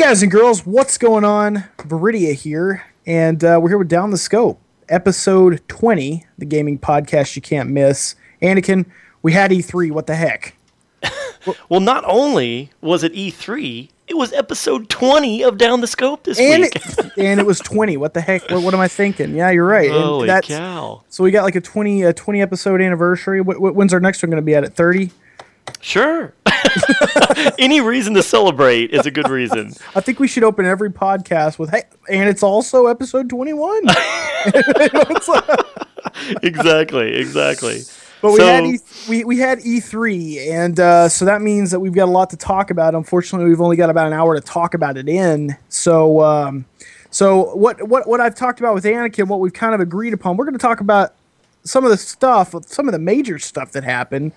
Guys and girls, what's going on? Viridia here, and we're here with Down the Scope, episode 20, the gaming podcast you can't miss. Anakin, we had E3, what the heck? Well, not only was it E3, it was episode 20 of Down the Scope this week. And it was 20, what the heck? What am I thinking? Yeah, you're right. Holy cow. So we got like a 20 episode anniversary. When's our next one going to be at 30? Sure. Any reason to celebrate is a good reason. I think we should open every podcast with, hey, and it's also episode 21. Exactly. But we had E3, and so that means that we've got a lot to talk about. Unfortunately, we've only got about an hour to talk about it in. So what I've talked about with Anakin, what we've kind of agreed upon, we're going to talk about some of the major stuff that happened.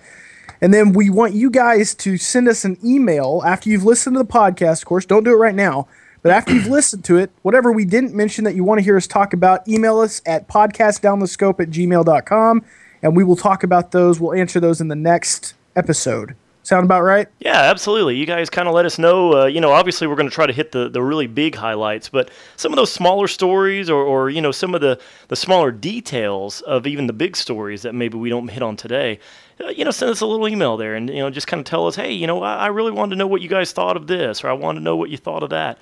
And then we want you guys to send us an email after you've listened to the podcast, of course. Don't do it right now. But after you've listened to it, whatever we didn't mention that you want to hear us talk about, email us at podcastdownthescope@gmail.com, and we will talk about those. We'll answer those in the next episode. Sound about right? Yeah, absolutely. You guys kind of let us know. Obviously we're going to try to hit the really big highlights, but some of those smaller stories or some of the smaller details of even the big stories that maybe we don't hit on today, send us a little email there and, just kind of tell us, hey, I really wanted to know what you guys thought of this, or I want to know what you thought of that.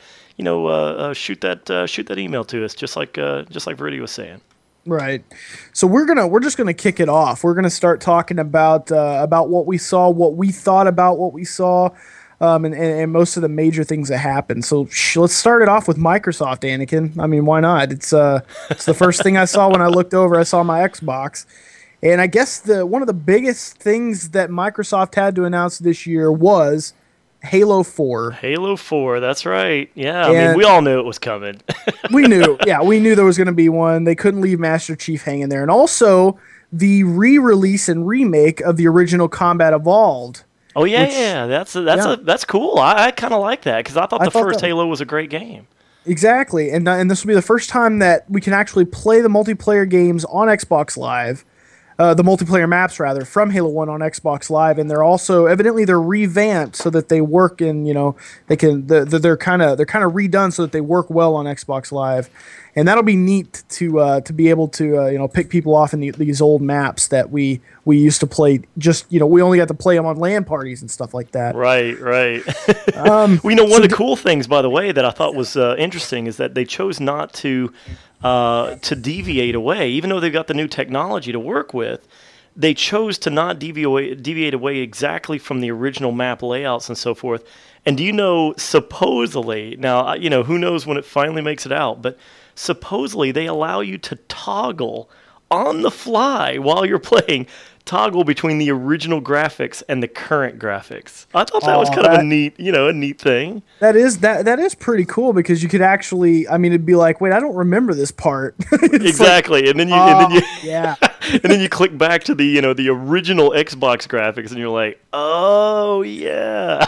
Shoot that email to us, just like Viridia was saying. Right. So we're just gonna kick it off. We're gonna start talking about what we saw, what we thought about what we saw, and most of the major things that happened. So let's start it off with Microsoft, Anakin. I mean, why not? It's the first thing I saw when I looked over. I saw my Xbox, and I guess one of the biggest things that Microsoft had to announce this year was Halo 4. Halo 4, that's right. Yeah, I mean, we all knew it was coming. we knew there was going to be one. They couldn't leave Master Chief hanging there. And also the re-release and remake of the original Combat Evolved. Oh yeah, that's cool. I kind of like that because I thought the first Halo was a great game. Exactly, and this will be the first time that we can actually play the multiplayer games on Xbox Live. The multiplayer maps rather from Halo 1 on Xbox Live, and they're also evidently they're revamped so that they work in they're kind of redone so that they work well on Xbox Live, and that'll be neat to be able to pick people off in these old maps that we used to play. Just we only got to play them on LAN parties and stuff like that. Right. One of the cool things, by the way, that I thought was interesting is that they chose not to deviate away, even though they've got the new technology to work with. They chose to not deviate away exactly from the original map layouts and so forth. And do you know, supposedly, now, who knows when it finally makes it out, but supposedly they allow you to toggle on the fly while you're playing, toggle between the original graphics and the current graphics. I thought that was kind of a neat thing. That is pretty cool because you could actually, it'd be like, wait, I don't remember this part. Exactly, like, and then you click back to the the original Xbox graphics, and you're like, oh yeah.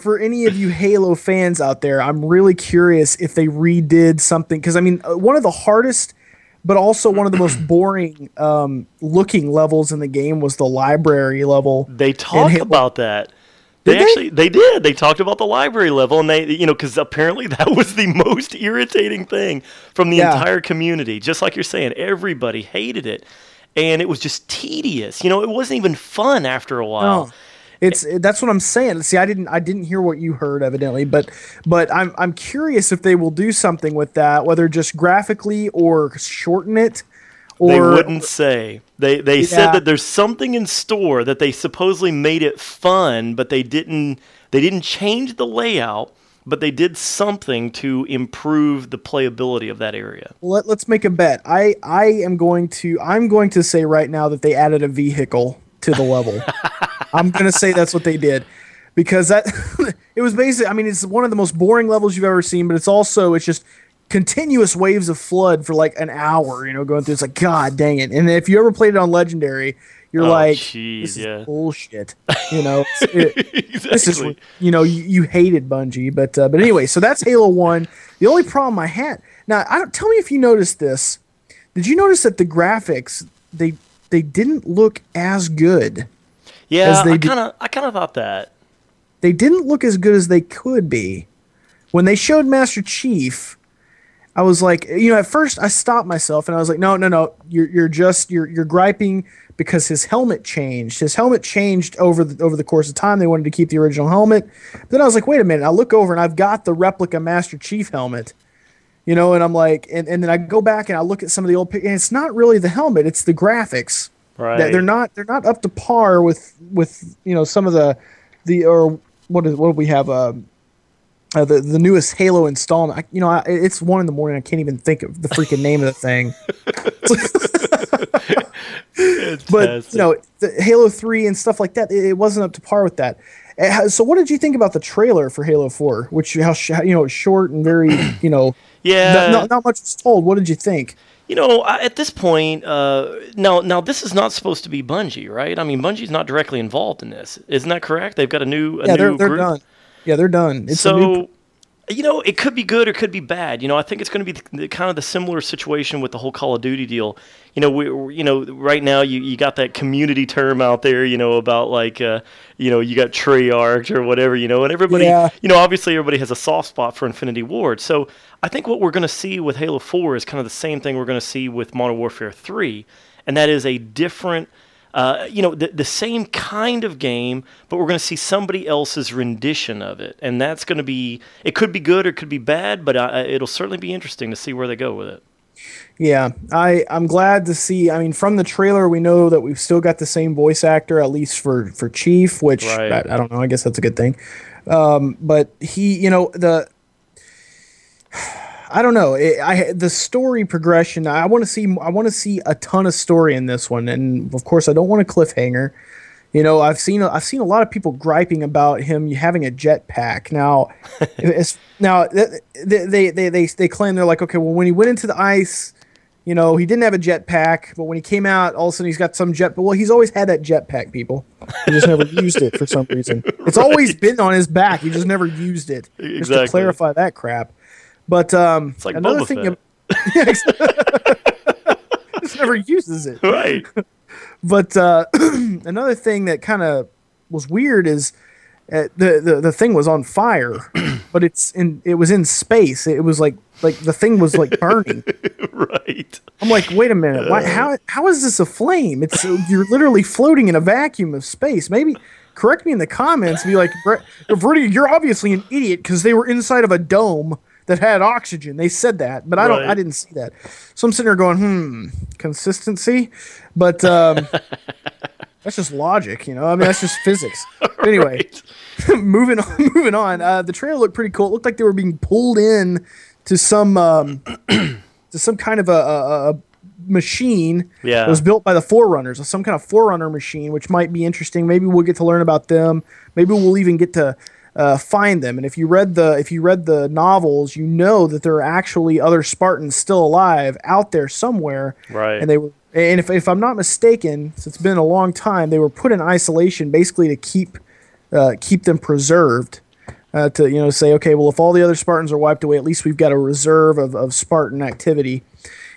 For any of you Halo fans out there, I'm really curious if they redid something because one of the hardest, but also one of the most boring looking levels in the game was the library level. They talked about that. They did. They talked about the library level, and they, because apparently that was the most irritating thing from the entire community. Just like you're saying, everybody hated it, and it was just tedious. It wasn't even fun after a while. No. That's what I'm saying. See, I didn't hear what you heard evidently, but I'm curious if they will do something with that, whether just graphically or shorten it. Or they wouldn't say. They said that there's something in store that they supposedly made it fun, but they didn't change the layout, but they did something to improve the playability of that area. Well, let's make a bet. I'm going to say right now that they added a vehicle to the level. I'm going to say that's what they did because it was basically, it's one of the most boring levels you've ever seen, but it's just continuous waves of flood for like an hour, going through. It's like, God dang it. And if you ever played it on Legendary, you're this is bullshit. Exactly. This is, you hated Bungie, but anyway, so that's Halo 1. The only problem I had, now, tell me if you noticed this. Did you notice that the graphics, they didn't look as good? Yeah, I kind of thought that. They didn't look as good as they could be. when they showed Master Chief, I was like, at first I stopped myself and I was like, no, you're griping because his helmet changed. His helmet changed over the course of time. They wanted to keep the original helmet. But then I was like, wait a minute. I look over and I've got the replica Master Chief helmet. And I'm like, and then I go back and I look at some of the old pictures, and it's not really the helmet, it's the graphics. Right. They're not up to par with some of the or what do we have the newest Halo installment. It's 1 a.m. I can't even think of the freaking name of the thing. But the Halo 3 and stuff like that, it wasn't up to par with that. So what did you think about the trailer for Halo 4, which it's short and very yeah, not much was told. What did you think? At this point, now this is not supposed to be Bungie, right? I mean, Bungie's not directly involved in this. Isn't that correct? They've got a new they're group. Done. Yeah, they're done. It's so, it could be good or it could be bad. I think it's going to be kind of the similar situation with the whole Call of Duty deal. Right now you got that community term out there, about like, you got Treyarch or whatever, and everybody, obviously everybody has a soft spot for Infinity Ward. So I think what we're going to see with Halo 4 is kind of the same thing we're going to see with Modern Warfare 3, and that is a different, the same kind of game, but we're going to see somebody else's rendition of it, and that's going to be, it could be good or it could be bad, but it'll certainly be interesting to see where they go with it. Yeah, I'm glad to see. I mean, from the trailer, we know that we've still got the same voice actor, at least for Chief, which right. I don't know. I guess that's a good thing. But he, I don't know. The story progression. I want to see a ton of story in this one, and of course, I don't want a cliffhanger. I've seen a lot of people griping about him having a jetpack. Now, they claim, they're like, okay, well, when he went into the ice, he didn't have a jetpack, but when he came out, all of a sudden he's got some jet. But well, he's always had that jetpack, people. He just never used it for some reason. It's right. always been on his back. He just never used it. Exactly. Just to clarify that crap. But it's like another Boba thing, just never uses it. Right. But another thing that kind of was weird is the thing was on fire, but it was in space. It was like the thing was like burning. Right. I'm like, wait a minute. How is this a flame? You're literally floating in a vacuum of space. Maybe correct me in the comments. Be like, Verdi, you're obviously an idiot because they were inside of a dome that had oxygen. They said that, but I didn't see that. So I'm sitting there going, consistency, but that's just logic, I mean, that's just physics. But anyway, moving on. The trailer looked pretty cool. It looked like they were being pulled in to some kind of a machine that was built by the Forerunners, some kind of Forerunner machine, which might be interesting. Maybe we'll get to learn about them. Maybe we'll even get to find them. And if you read the novels, that there are actually other Spartans still alive out there somewhere. Right. And if I'm not mistaken, since it's been a long time, they were put in isolation basically to keep them preserved. To say, okay, well, if all the other Spartans are wiped away, at least we've got a reserve of Spartan activity.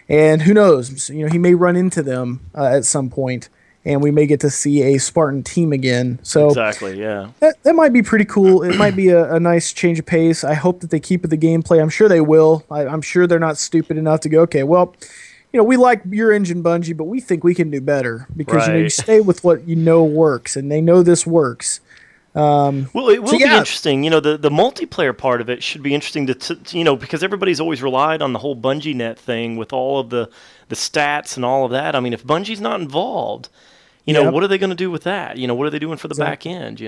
And who knows? He may run into them at some point, and we may get to see a Spartan team again. So exactly, yeah. That might be pretty cool. It might be a nice change of pace. I hope that they keep the gameplay. I'm sure they will. I'm sure they're not stupid enough to go, okay, well, we like your engine, Bungie, but we think we can do better because you stay with what works, and they know this works. Well, it will be interesting. The multiplayer part of it should be interesting to because everybody's always relied on the whole Bungie net thing with all of the stats and all of that. I mean, if Bungie's not involved, what are they going to do with that? What are they doing for the back end?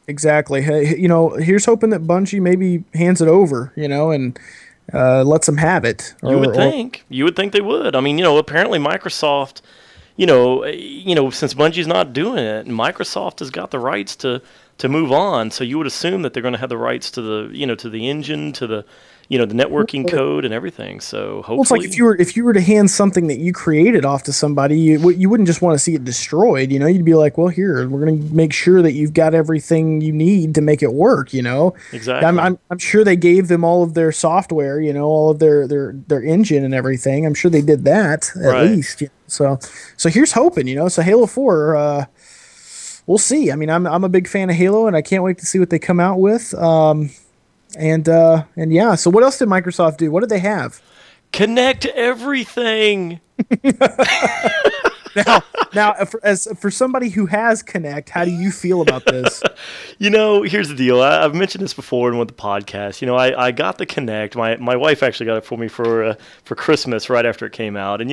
Exactly. Hey, here's hoping that Bungie maybe hands it over, and lets them have it. You would think they would. I mean, apparently Microsoft, since Bungie's not doing it, Microsoft has got the rights to move on. So you would assume that they're going to have the rights to the, to the engine, to the, the networking code and everything. So hopefully, it's like if you were to hand something that you created off to somebody, you wouldn't just want to see it destroyed. You'd be like, well, here, we're going to make sure that you've got everything you need to make it work. Exactly. I'm sure they gave them all of their software, all of their engine and everything. I'm sure they did that at least. So here's hoping. So Halo 4. We'll see. I mean, I'm a big fan of Halo, and I can't wait to see what they come out with. And yeah. So what else did Microsoft do? What did they have? Connect everything. Now, for somebody who has Kinect, how do you feel about this? Here's the deal. I've mentioned this before in one of the podcasts. I got the Kinect. My wife actually got it for me for Christmas right after it came out. And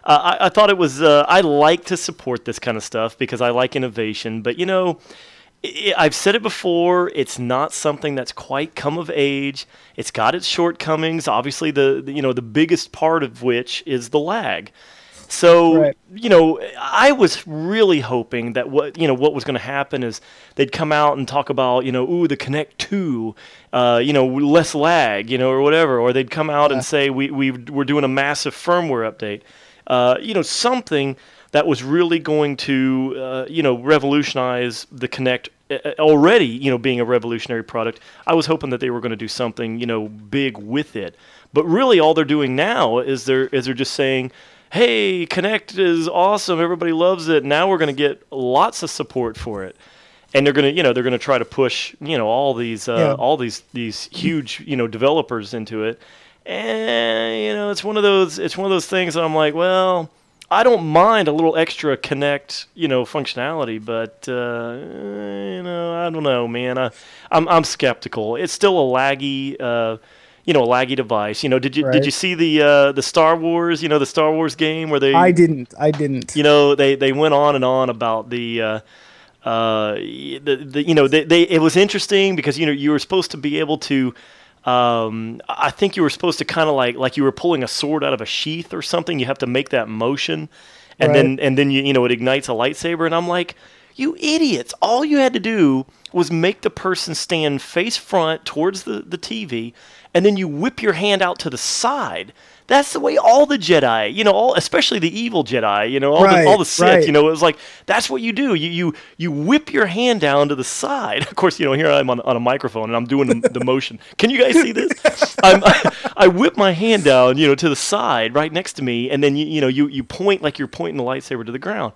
I thought it was. I like to support this kind of stuff because I like innovation. But I've said it before. It's not something that's quite come of age. It's got its shortcomings. Obviously, the biggest part of which is the lag. So, Right. I was really hoping that what was going to happen is they'd come out and talk about, the Kinect 2, less lag, or whatever. Or they'd come out and say, we're doing a massive firmware update. Something that was really going to, revolutionize the Kinect already, being a revolutionary product. I was hoping that they were going to do something, big with it. But really all they're doing now is they're just saying, hey, Kinect is awesome. Everybody loves it. Now we're going to get lots of support for it, and they're going to try to push all these huge developers into it. And it's one of those things that I'm like, well, I don't mind a little extra Kinect functionality, but I don't know, man. I'm skeptical. It's still a laggy. A laggy device. Did you see the Star Wars, the Star Wars game where they? I didn't. They went on and on about it was interesting because you were supposed to be able to. I think you were supposed to kind of like you were pulling a sword out of a sheath or something. You have to make that motion, and then it ignites a lightsaber. And I'm like, you idiots! All you had to do was make the person stand face front towards the TV, and then you whip your hand out to the side. That's the way all the Jedi, especially the evil Jedi, all the Sith, it was like, that's what you do. You whip your hand down to the side. Of course, here I am on a microphone, and I'm doing the motion. Can you guys see this? I whip my hand down, to the side right next to me, and then, you point like you're pointing the lightsaber to the ground.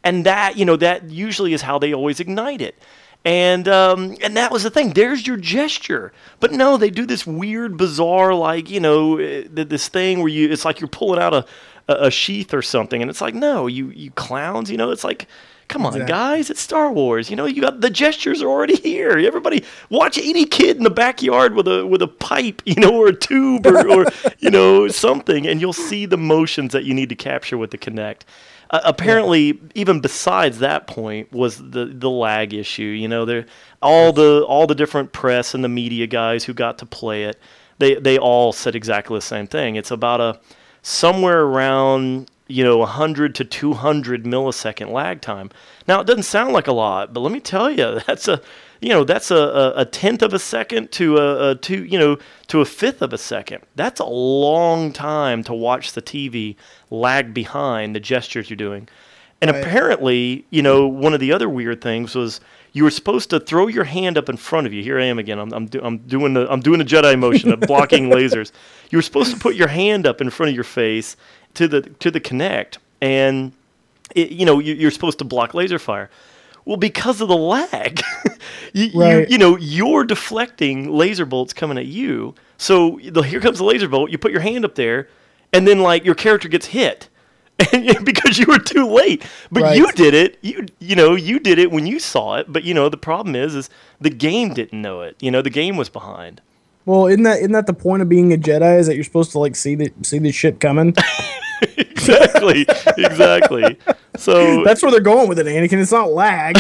And that, that usually is how they always ignite it. And that was the thing. There's your gesture. But no, they do this weird, bizarre, this thing where it's like you're pulling out a sheath or something. And it's like, no, you clowns, it's like, come on, guys, it's Star Wars. You got the gestures are already here. Everybody, watch any kid in the backyard with a pipe, or a tube or something, and you'll see the motions that you need to capture with the Kinect. Apparently, even besides that point, was the lag issue. All the different press and the media guys who got to play it, they all said exactly the same thing. It's about somewhere around 100 to 200 millisecond lag time. Now, it doesn't sound like a lot, but let me tell you, that's a tenth of a second to a fifth of a second. That's a long time to watch the TV lag behind the gestures you're doing. And apparently, one of the other weird things was you were supposed to throw your hand up in front of you. Here I am again. I'm doing the Jedi motion of blocking lasers. You were supposed to put your hand up in front of your face to the Kinect, and you're supposed to block laser fire. Well, because of the lag, you're deflecting laser bolts coming at you. So here comes the laser bolt. You put your hand up there, and then your character gets hit, and because you were too late. But you did it. You did it when you saw it. But the problem is the game didn't know it. The game was behind. Well, isn't that the point of being a Jedi? Is that you're supposed to see the shit coming? Exactly. So that's where they're going with it, Anakin. It's not lag.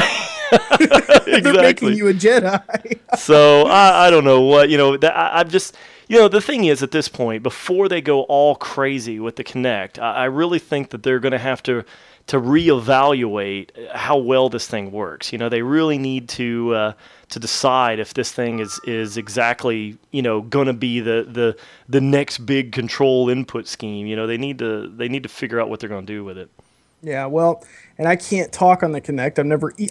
They're making you a Jedi. So I don't know what I'm just the thing is at this point, before they go all crazy with the Kinect, I really think that they're going to have to reevaluate how well this thing works. They really need to decide if this thing is exactly going to be the next big control input scheme. They need to figure out what they're going to do with it. Yeah, well, and I can't talk on the Kinect.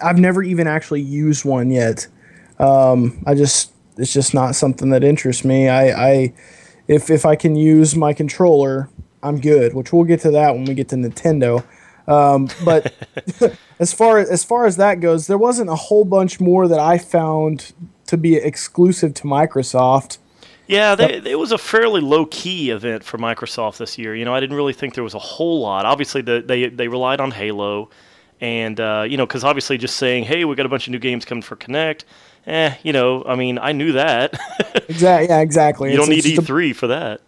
I've never even actually used one yet. It's just not something that interests me. If I can use my controller, I'm good. Which we'll get to that when we get to Nintendo. But as far as that goes, there wasn't a whole bunch more that I found to be exclusive to Microsoft. Yeah, it was a fairly low-key event for Microsoft this year. I didn't really think there was a whole lot. Obviously, they relied on Halo, and because obviously just saying, "Hey, we got a bunch of new games coming for Kinect," I knew that. Exactly. Yeah, exactly. You don't need E3 for that.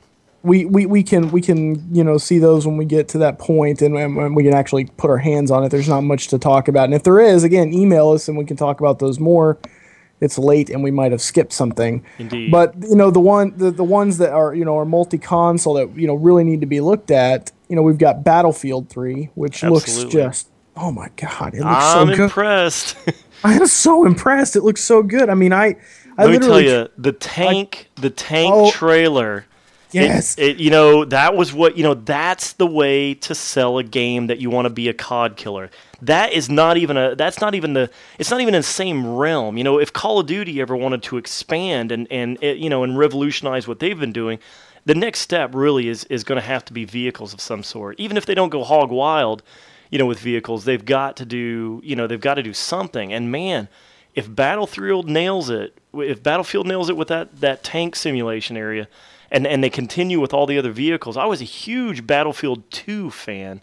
We can see those when we get to that point, and we can actually put our hands on it. There's not much to talk about, and if there is, again, email us and we can talk about those more. It's late and we might have skipped something. Indeed. But the ones that are are multi-console that really need to be looked at. We've got Battlefield 3, which looks just, oh my god, it looks so good. I'm impressed. I am so impressed. It looks so good. I mean, I let me tell you, the tank trailer. Yes. That was what, that's the way to sell a game that you want to be a COD killer. It's not even in the same realm. If Call of Duty ever wanted to expand and revolutionize what they've been doing, the next step really is going to have to be vehicles of some sort. Even if they don't go hog wild, with vehicles, they've got to do something. And man, if Battlefield nails it with that tank simulation area, and they continue with all the other vehicles. I was a huge Battlefield 2 fan,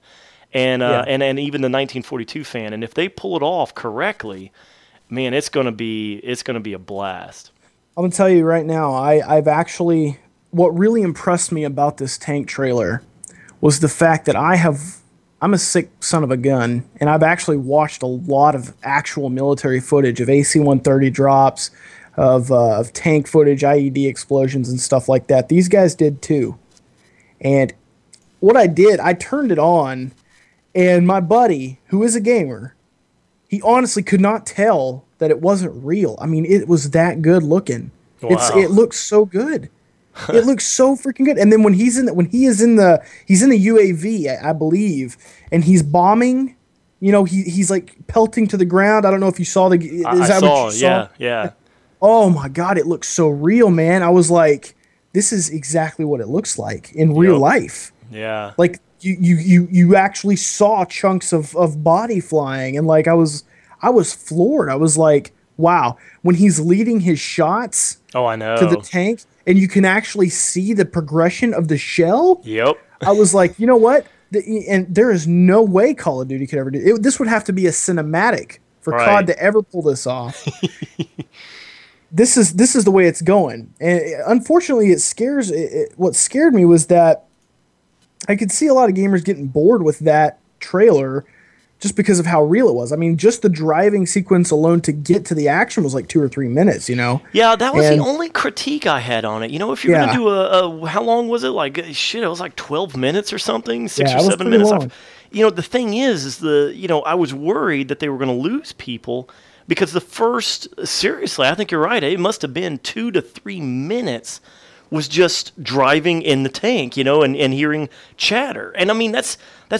and even the 1942 fan. And if they pull it off correctly, man, it's gonna be a blast. I'm gonna tell you right now, I've actually, what really impressed me about this tank trailer was the fact that I'm a sick son of a gun, and I've actually watched a lot of actual military footage of AC-130 drops, of tank footage, IED explosions, and stuff like that. These guys did too. And what I did, I turned it on, and my buddy, who is a gamer, he honestly could not tell that it wasn't real. I mean, it was that good looking. Wow. It looks so good. It looks so freaking good. And then when he is in the UAV, I believe, and he's bombing, he's like pelting to the ground. I don't know if you saw what you saw? Yeah. Oh my god, it looks so real, man. I was like, this is exactly what it looks like in real life. Yeah. Like you actually saw chunks of body flying, and like I was floored. I was like, wow. When he's leading his shots I know. to the tank, and you can actually see the progression of the shell. Yep. I was like, you know what? And there is no way Call of Duty could ever do it. This would have to be a cinematic for COD to ever pull this off. This is the way it's going, and unfortunately, what scared me was that I could see a lot of gamers getting bored with that trailer, just because of how real it was. I mean, just the driving sequence alone to get to the action was like 2 or 3 minutes. Yeah, that was the only critique I had on it. If you're gonna do a how long was it? Like it was like 12 minutes or something, 6 or 7 minutes. Long. The thing is I was worried that they were gonna lose people. Because seriously, I think you're right. It must have been 2 to 3 minutes was just driving in the tank, and hearing chatter. And I mean, that's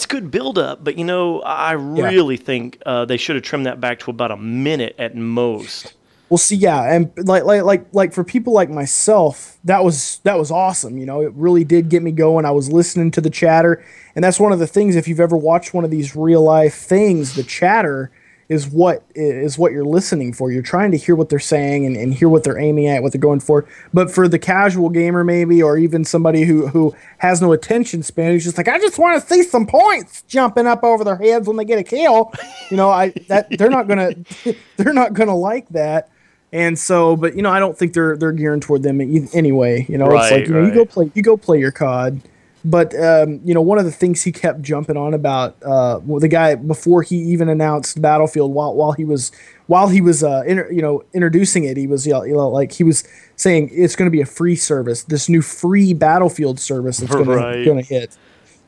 good buildup. But I really think they should have trimmed that back to about a minute at most. Well, see, yeah, and like for people like myself, that was awesome. It really did get me going. I was listening to the chatter, and that's one of the things. If you've ever watched one of these real life things, the chatter is what you're listening for. You're trying to hear what they're saying and hear what they're aiming at, what they're going for. But for the casual gamer maybe, or even somebody who has no attention span, who's just like, I just want to see some points jumping up over their heads when they get a kill. They're not gonna like that. And so, but I don't think they're gearing toward them anyway. It's like you go play your COD. But one of the things he kept jumping on about the guy before he even announced Battlefield, while he was introducing it, he was like he was saying it's going to be a free service, this new free Battlefield service that's going to hit.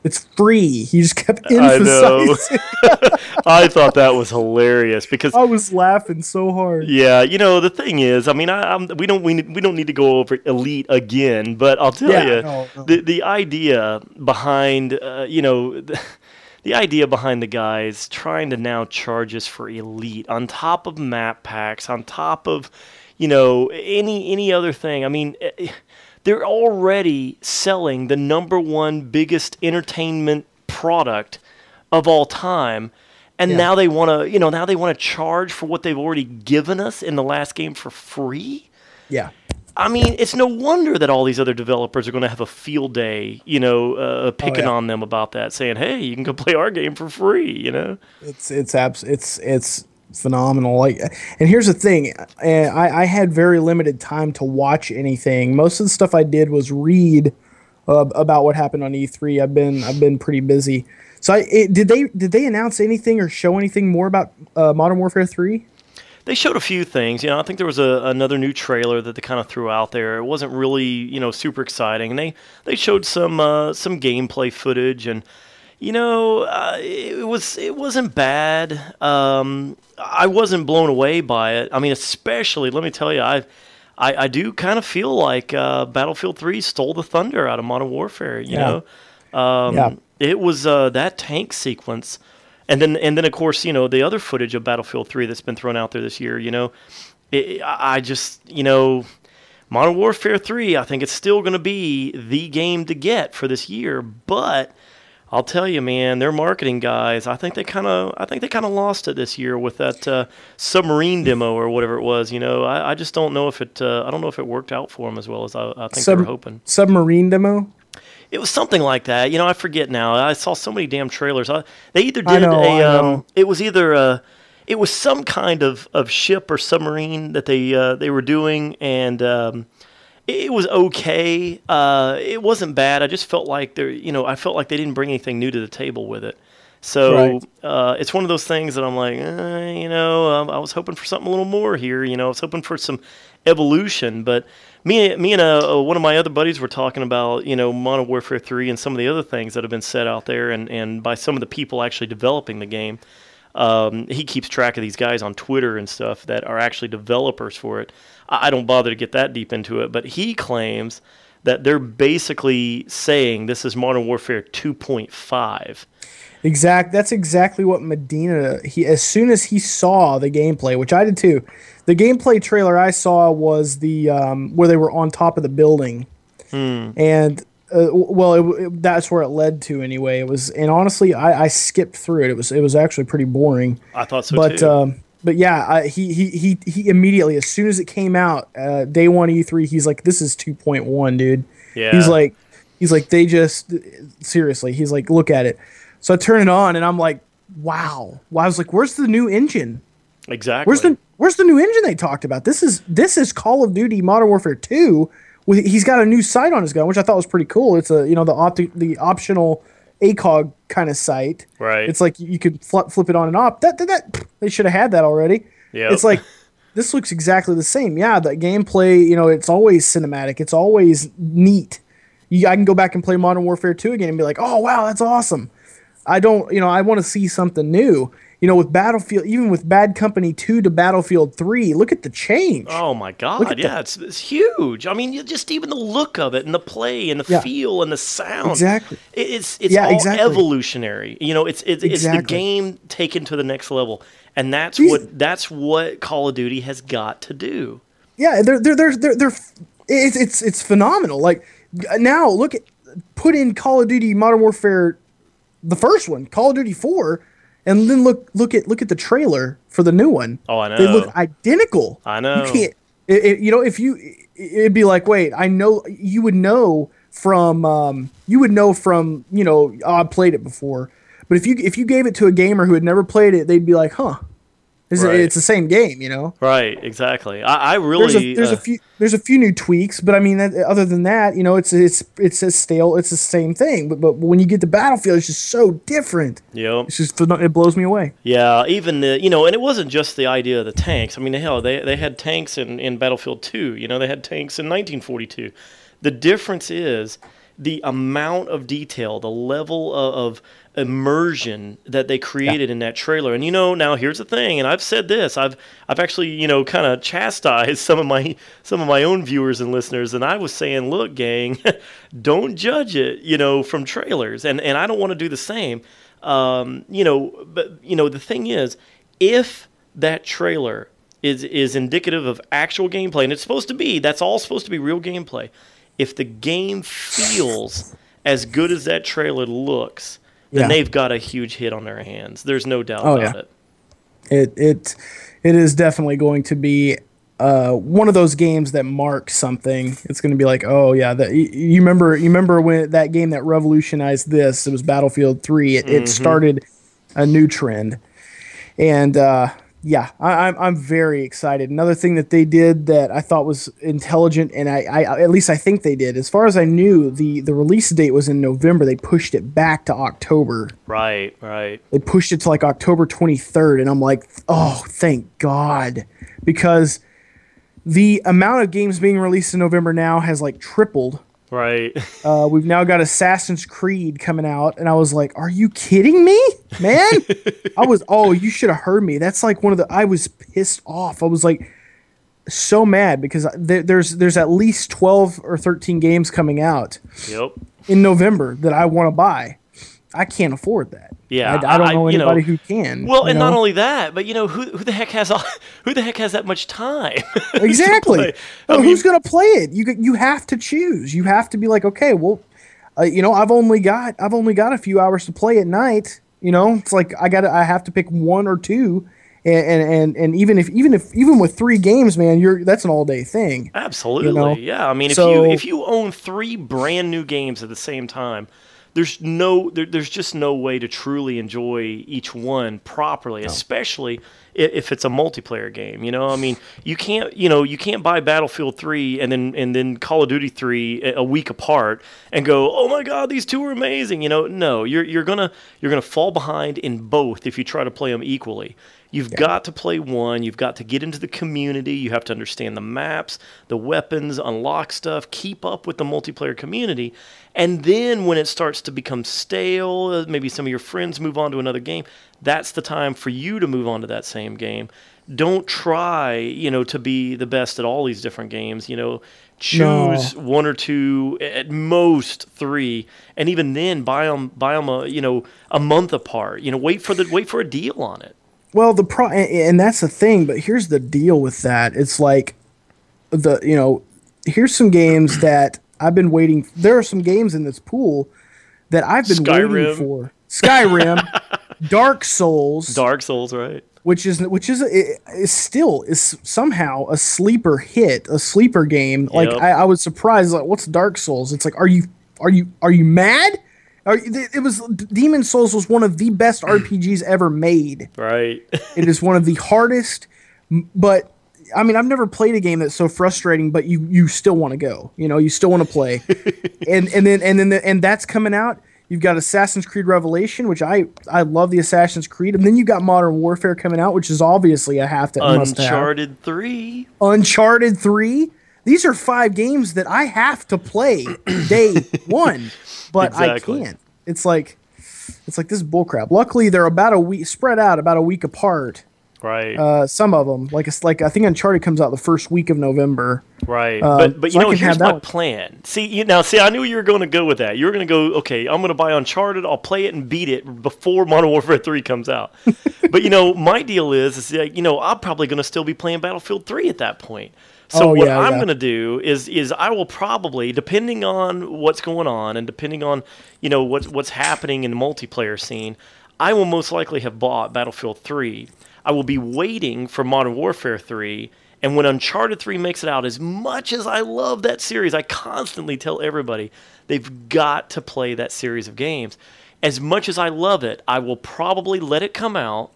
It's free. He just kept emphasizing. I thought that was hilarious because I was laughing so hard. Yeah, the thing is, I mean, we don't need to go over Elite again, but I'll tell you, no. The idea behind the idea behind the guys trying to now charge us for Elite on top of map packs, on top of any other thing. I mean. They're already selling the #1 biggest entertainment product of all time, And now they want to, now they want to charge for what they've already given us in the last game for free. Yeah. I mean, it's no wonder that all these other developers are going to have a field day, picking on them about that, saying, "Hey, you can go play our game for free." It's phenomenal. Like, and here's the thing: I had very limited time to watch anything. Most of the stuff I did was read about what happened on E3. I've been pretty busy. So, did they announce anything or show anything more about Modern Warfare 3? They showed a few things. I think there was another new trailer that they kind of threw out there. It wasn't really, super exciting. And they showed some gameplay footage, and it wasn't bad. I wasn't blown away by it. I mean, especially, let me tell you, I do kind of feel like Battlefield 3 stole the thunder out of Modern Warfare. You know, it was that tank sequence. And then of course, the other footage of Battlefield 3 that's been thrown out there this year, Modern Warfare 3, I think it's still going to be the game to get for this year. But I'll tell you, man, their marketing guys, I think they kind of lost it this year with that submarine demo or whatever it was. I just don't know if it worked out for them as well as I think they were hoping. Submarine demo. It was something like that. I forget now. I saw so many damn trailers. They either did it was some kind of ship or submarine that they were doing, and it was okay. It wasn't bad. I just felt like they didn't bring anything new to the table with it. So it's one of those things that I'm like, I was hoping for something a little more here. I was hoping for some evolution, but me and one of my other buddies were talking about, Modern Warfare 3 and some of the other things that have been said out there, and by some of the people actually developing the game. He keeps track of these guys on Twitter and stuff that are actually developers for it. I don't bother to get that deep into it, but he claims that they're basically saying this is Modern Warfare 2.5. That's exactly what Medina. As soon as he saw the gameplay, which I did too, the gameplay trailer I saw was the where they were on top of the building, and that's where it led to anyway. It was, and honestly, I skipped through it. It was actually pretty boring. I thought so too. But yeah, he immediately, as soon as it came out, day one E3, he's like, "This is 2.1, dude." Yeah. He's like they just seriously. He's like, "Look at it." So I turn it on, and I'm like, wow. Well, I was like, where's the new engine? Exactly. Where's the new engine they talked about? This is Call of Duty Modern Warfare 2. He's got a new sight on his gun, which I thought was pretty cool. It's the optional ACOG kind of sight. Right. It's like you could flip it on and off. They should have had that already. Yeah. It's like, this looks exactly the same. Yeah, the gameplay, it's always cinematic. It's always neat. I can go back and play Modern Warfare 2 again and be like, oh, wow, that's awesome. I want to see something new. With Battlefield, even with Bad Company 2 to Battlefield 3, look at the change. Oh my God, yeah, it's huge. I mean, just even the look of it and the play and the feel and the sound. Exactly. It's all evolutionary. It's the game taken to the next level, and that's what Call of Duty has got to do. Yeah, it's phenomenal. Like now, put in Call of Duty Modern Warfare, the first one, Call of Duty 4. And then look at the trailer for the new one. Oh, I know. They look identical. I know. You can't. It'd be like, wait, I know. You would know from. I played it before. But if you gave it to a gamer who had never played it, they'd be like, huh. It's the same game, Right, exactly. I really there's a few new tweaks, but I mean, other than that, it's a stale. It's the same thing, but when you get to Battlefield, it's just so different. Yep. It blows me away. Yeah, even and it wasn't just the idea of the tanks. I mean, hell, they had tanks in Battlefield 2. They had tanks in 1942. The difference is the amount of detail, the level of immersion that they created in that trailer. And now here's the thing, and I've said this, I've actually kind of chastised some of my own viewers and listeners, and I was saying, look, gang, don't judge it from trailers, and I don't want to do the same. But the thing is, if that trailer is indicative of actual gameplay, and it's supposed to be, that's all supposed to be real gameplay. If the game feels as good as that trailer looks, then they've got a huge hit on their hands. There's no doubt about it. It is definitely going to be one of those games that marks something. It's going to be like, oh yeah, you remember when that game that revolutionized this? It was Battlefield 3. It started a new trend, and yeah, I'm very excited. Another thing that they did that I thought was intelligent, and I at least I think they did. As far as I knew, the release date was in November. They pushed it back to October. Right. They pushed it to like October 23rd, and I'm like, oh, thank God, because the amount of games being released in November now has like tripled. Right. We've now got Assassin's Creed coming out, and I was like, are you kidding me, man? You should have heard me. That's like I was pissed off. I was like so mad because there's at least 12 or 13 games coming out in November that I want to buy. I can't afford that. Yeah, I don't know anybody who can. Well, and not only that, but who the heck has that much time? Exactly. Who's going to play it? You have to choose. You have to be like, okay, well, I've only got a few hours to play at night. It's like I have to pick one or two, and even with 3 games, man, that's an all day thing. Absolutely. Yeah. I mean, if you own 3 brand new games at the same time, there's just no way to truly enjoy each one properly, especially if it's a multiplayer game. I mean, you can't buy Battlefield 3 and then Call of Duty 3 a week apart and go, oh my God, these two are amazing. No, you're gonna fall behind in both if you try to play them equally. You've got to play one. You've got to get into the community. You have to understand the maps, the weapons, unlock stuff, keep up with the multiplayer community. And then when it starts to become stale, maybe some of your friends move on to another game, that's the time for you to move on to that same game. Don't try, to be the best at all these different games. Choose 1 or 2, at most 3, and even then buy them a month apart. Wait for a deal on it. Well, and that's the thing, but here's the deal with that. It's like here's some games that I've been waiting. There are some games in this pool that I've been waiting for. Skyrim, Dark Souls, right? Which is still somehow a sleeper hit, a sleeper game. Like I was surprised. Like, what's Dark Souls? It's like, are you mad? Demon Souls was one of the best RPGs ever made. Right. It is one of the hardest, but I mean, I've never played a game that's so frustrating, but you still want to go. You still want to play. and that's coming out. You've got Assassin's Creed Revelation, which I love the Assassin's Creed, and then you've got Modern Warfare coming out, which is obviously a must have. Uncharted 3. These are 5 games that I have to play day one. But exactly. I can't. It's like this is bullcrap. Luckily, they're about a week spread out, about a week apart. Right. Some of them, like I think Uncharted comes out the first week of November. Right. But here's my plan. See, I knew you were going to go with that. You were going to go, okay, I'm going to buy Uncharted. I'll play it and beat it before Modern Warfare 3 comes out. But my deal is I'm probably going to still be playing Battlefield 3 at that point. So what I'm going to do is I will probably, depending on what's going on and depending on what's happening in the multiplayer scene, I will most likely have bought Battlefield 3. I will be waiting for Modern Warfare 3, and when Uncharted 3 makes it out, as much as I love that series, I constantly tell everybody they've got to play that series of games. As much as I love it, I will probably let it come out,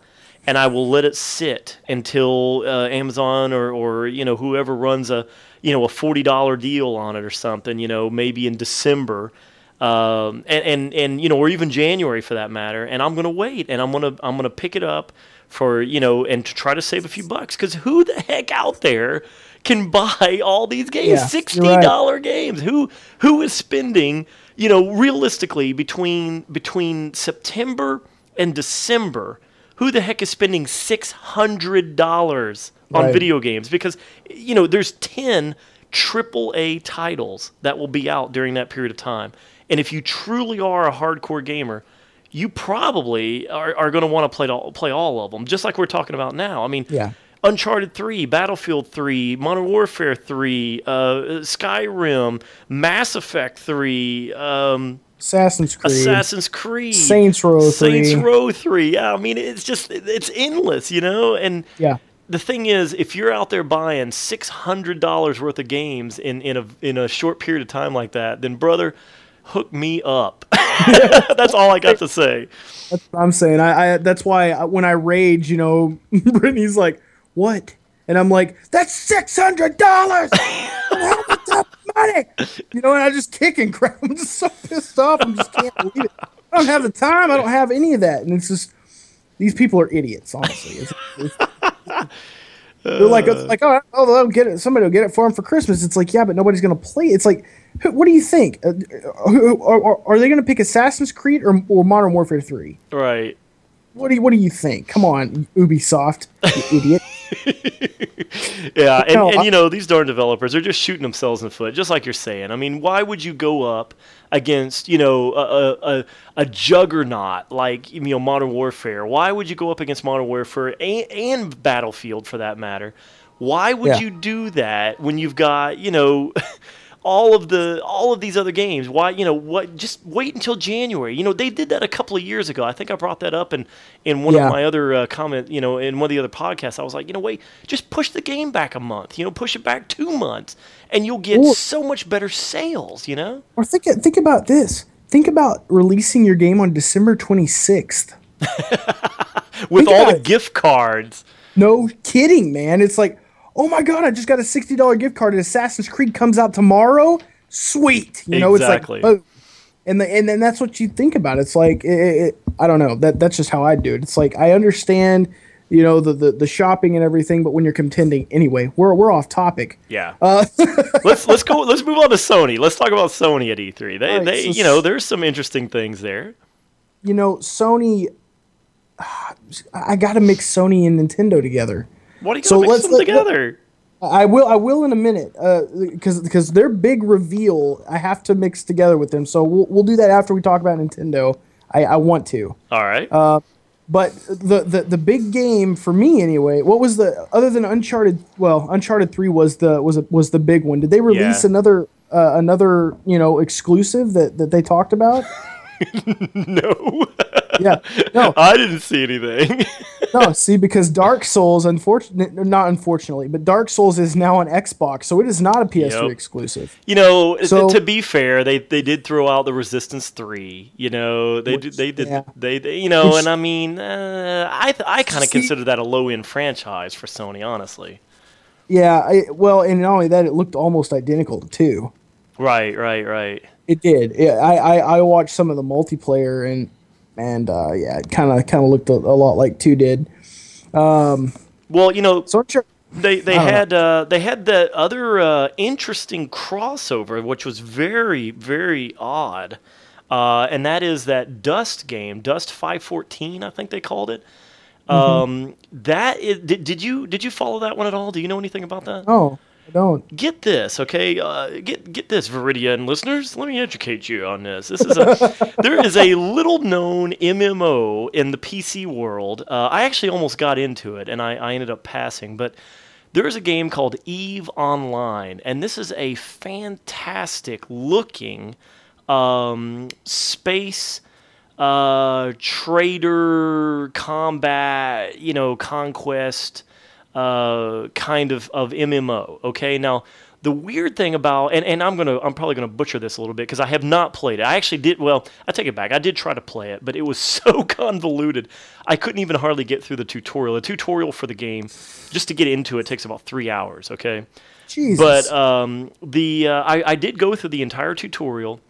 and I will let it sit until Amazon or whoever runs a $40 deal on it or something, maybe in December, or even January for that matter. And I'm gonna wait, and I'm gonna pick it up for and to try to save a few bucks, because who the heck out there can buy all these games? $60 games. Who is spending realistically between September and December? Who the heck is spending $600 on video games? Because, there's 10 AAA titles that will be out during that period of time. And if you truly are a hardcore gamer, you probably are going to want to play all of them, just like we're talking about now. I mean, Uncharted 3, Battlefield 3, Modern Warfare 3, Skyrim, Mass Effect 3, Assassin's Creed, Saints Row 3. Saints Row 3. Yeah, I mean, it's endless, you know? And yeah. The thing is, if you're out there buying $600 worth of games in a short period of time like that, then brother, hook me up. That's all I got to say. That's what I'm saying. That's why when I rage, you know, Brittany's like, "What?" And I'm like, "That's $600. That's money." You know, and I just kick and crap. I'm just so pissed off. I just can't believe it. I don't have the time. I don't have any of that. And it's just, these people are idiots. Honestly, they're like, oh, they'll get it. Somebody will get it for them for Christmas. It's like, yeah, but nobody's gonna play it. It's like, what do you think? Are they gonna pick Assassin's Creed or Modern Warfare 3? Right. What do you think? Come on, Ubisoft, you idiot. Yeah, and you know, these darn developers are just shooting themselves in the foot, just like you're saying. I mean, why would you go up against, you know, a juggernaut like, you know, Modern Warfare? Why would you go up against Modern Warfare and Battlefield for that matter? Why would you do that when you've got, you know, all of these other games? Why, you know, what? Just wait until January. You know, they did that a couple of years ago. I think I brought that up in one of my other comment. You know, in one of the other podcasts, I was like, you know, wait, just push the game back a month. You know, push it back 2 months, and you'll get so much better sales. You know. Or think about this. Think about releasing your game on December 26th with all the gift cards. No kidding, man. It's like, oh my God, I just got a $60 gift card and Assassin's Creed comes out tomorrow. Sweet. You know, exactly. It's like, and then that's what you think about. It's like, I don't know. That's just how I do it. It's like, I understand, you know, the shopping and everything, but when you're contending, anyway, we're off topic. Yeah. Let's move on to Sony. Let's talk about Sony at E3. You know, there's some interesting things there. You know, Sony, I got to mix Sony and Nintendo together. What are you going to mix them together? I will in a minute, because their big reveal I have to mix together with them. So we'll do that after we talk about Nintendo. I want to. All right. But the big game for me anyway. What was other than Uncharted? Well, Uncharted 3 was the big one. Did they release another you know, exclusive that they talked about? No. Yeah. No. I didn't see anything. No, see, because Dark Souls, not unfortunately, but Dark Souls is now on Xbox, so it is not a PS3 exclusive. You know, to be fair, they did throw out the Resistance 3. You know, they did, you know, and I mean, I kind of consider that a low end franchise for Sony, honestly. Yeah, well, and not only that, it looked almost identical to 2. Right. It did. Yeah, I watched some of the multiplayer and yeah, it kind of looked a lot like 2 did. Well, you know, they had that other interesting crossover, which was very, very odd, and that is that Dust game, Dust 514, I think they called it. Did you follow that one at all? Do you know anything about that? Oh. I don't. Get this, okay? Get this, Viridian listeners. Let me educate you on this. There is a little-known MMO in the PC world. I actually almost got into it, and I ended up passing. But there is a game called EVE Online, and this is a fantastic-looking space trader combat, you know, conquest. Kind of MMO. Okay, now the weird thing about and I'm probably gonna butcher this a little bit because I have not played it. I actually did. Well, I take it back. I did try to play it, but it was so convoluted. I couldn't even hardly get through the tutorial. The tutorial for the game, just to get into it, takes about 3 hours. Okay, Jesus. But I did go through the entire tutorial.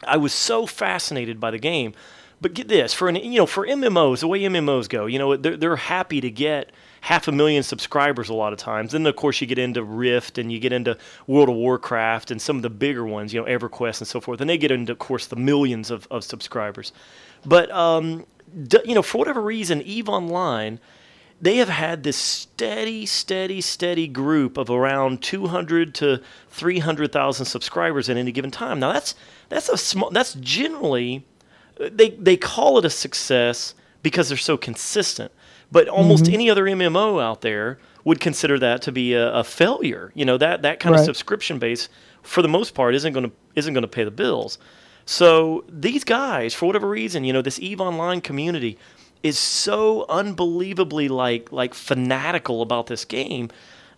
I was so fascinated by the game. But get this, for MMOs, the way MMOs go, you know, they're happy to get 500,000 subscribers a lot of times. Then, of course, you get into Rift and you get into World of Warcraft and some of the bigger ones, you know, EverQuest and so forth. And they get into, of course, the millions of subscribers. But, you know, for whatever reason, EVE Online, they have had this steady group of around 200 to 300,000 subscribers at any given time. Now, that's generally... They call it a success because they're so consistent, but almost any other MMO out there would consider that to be a failure. You know, that kind of subscription base for the most part isn't going to pay the bills. So these guys, for whatever reason, this EVE Online community is so unbelievably like fanatical about this game.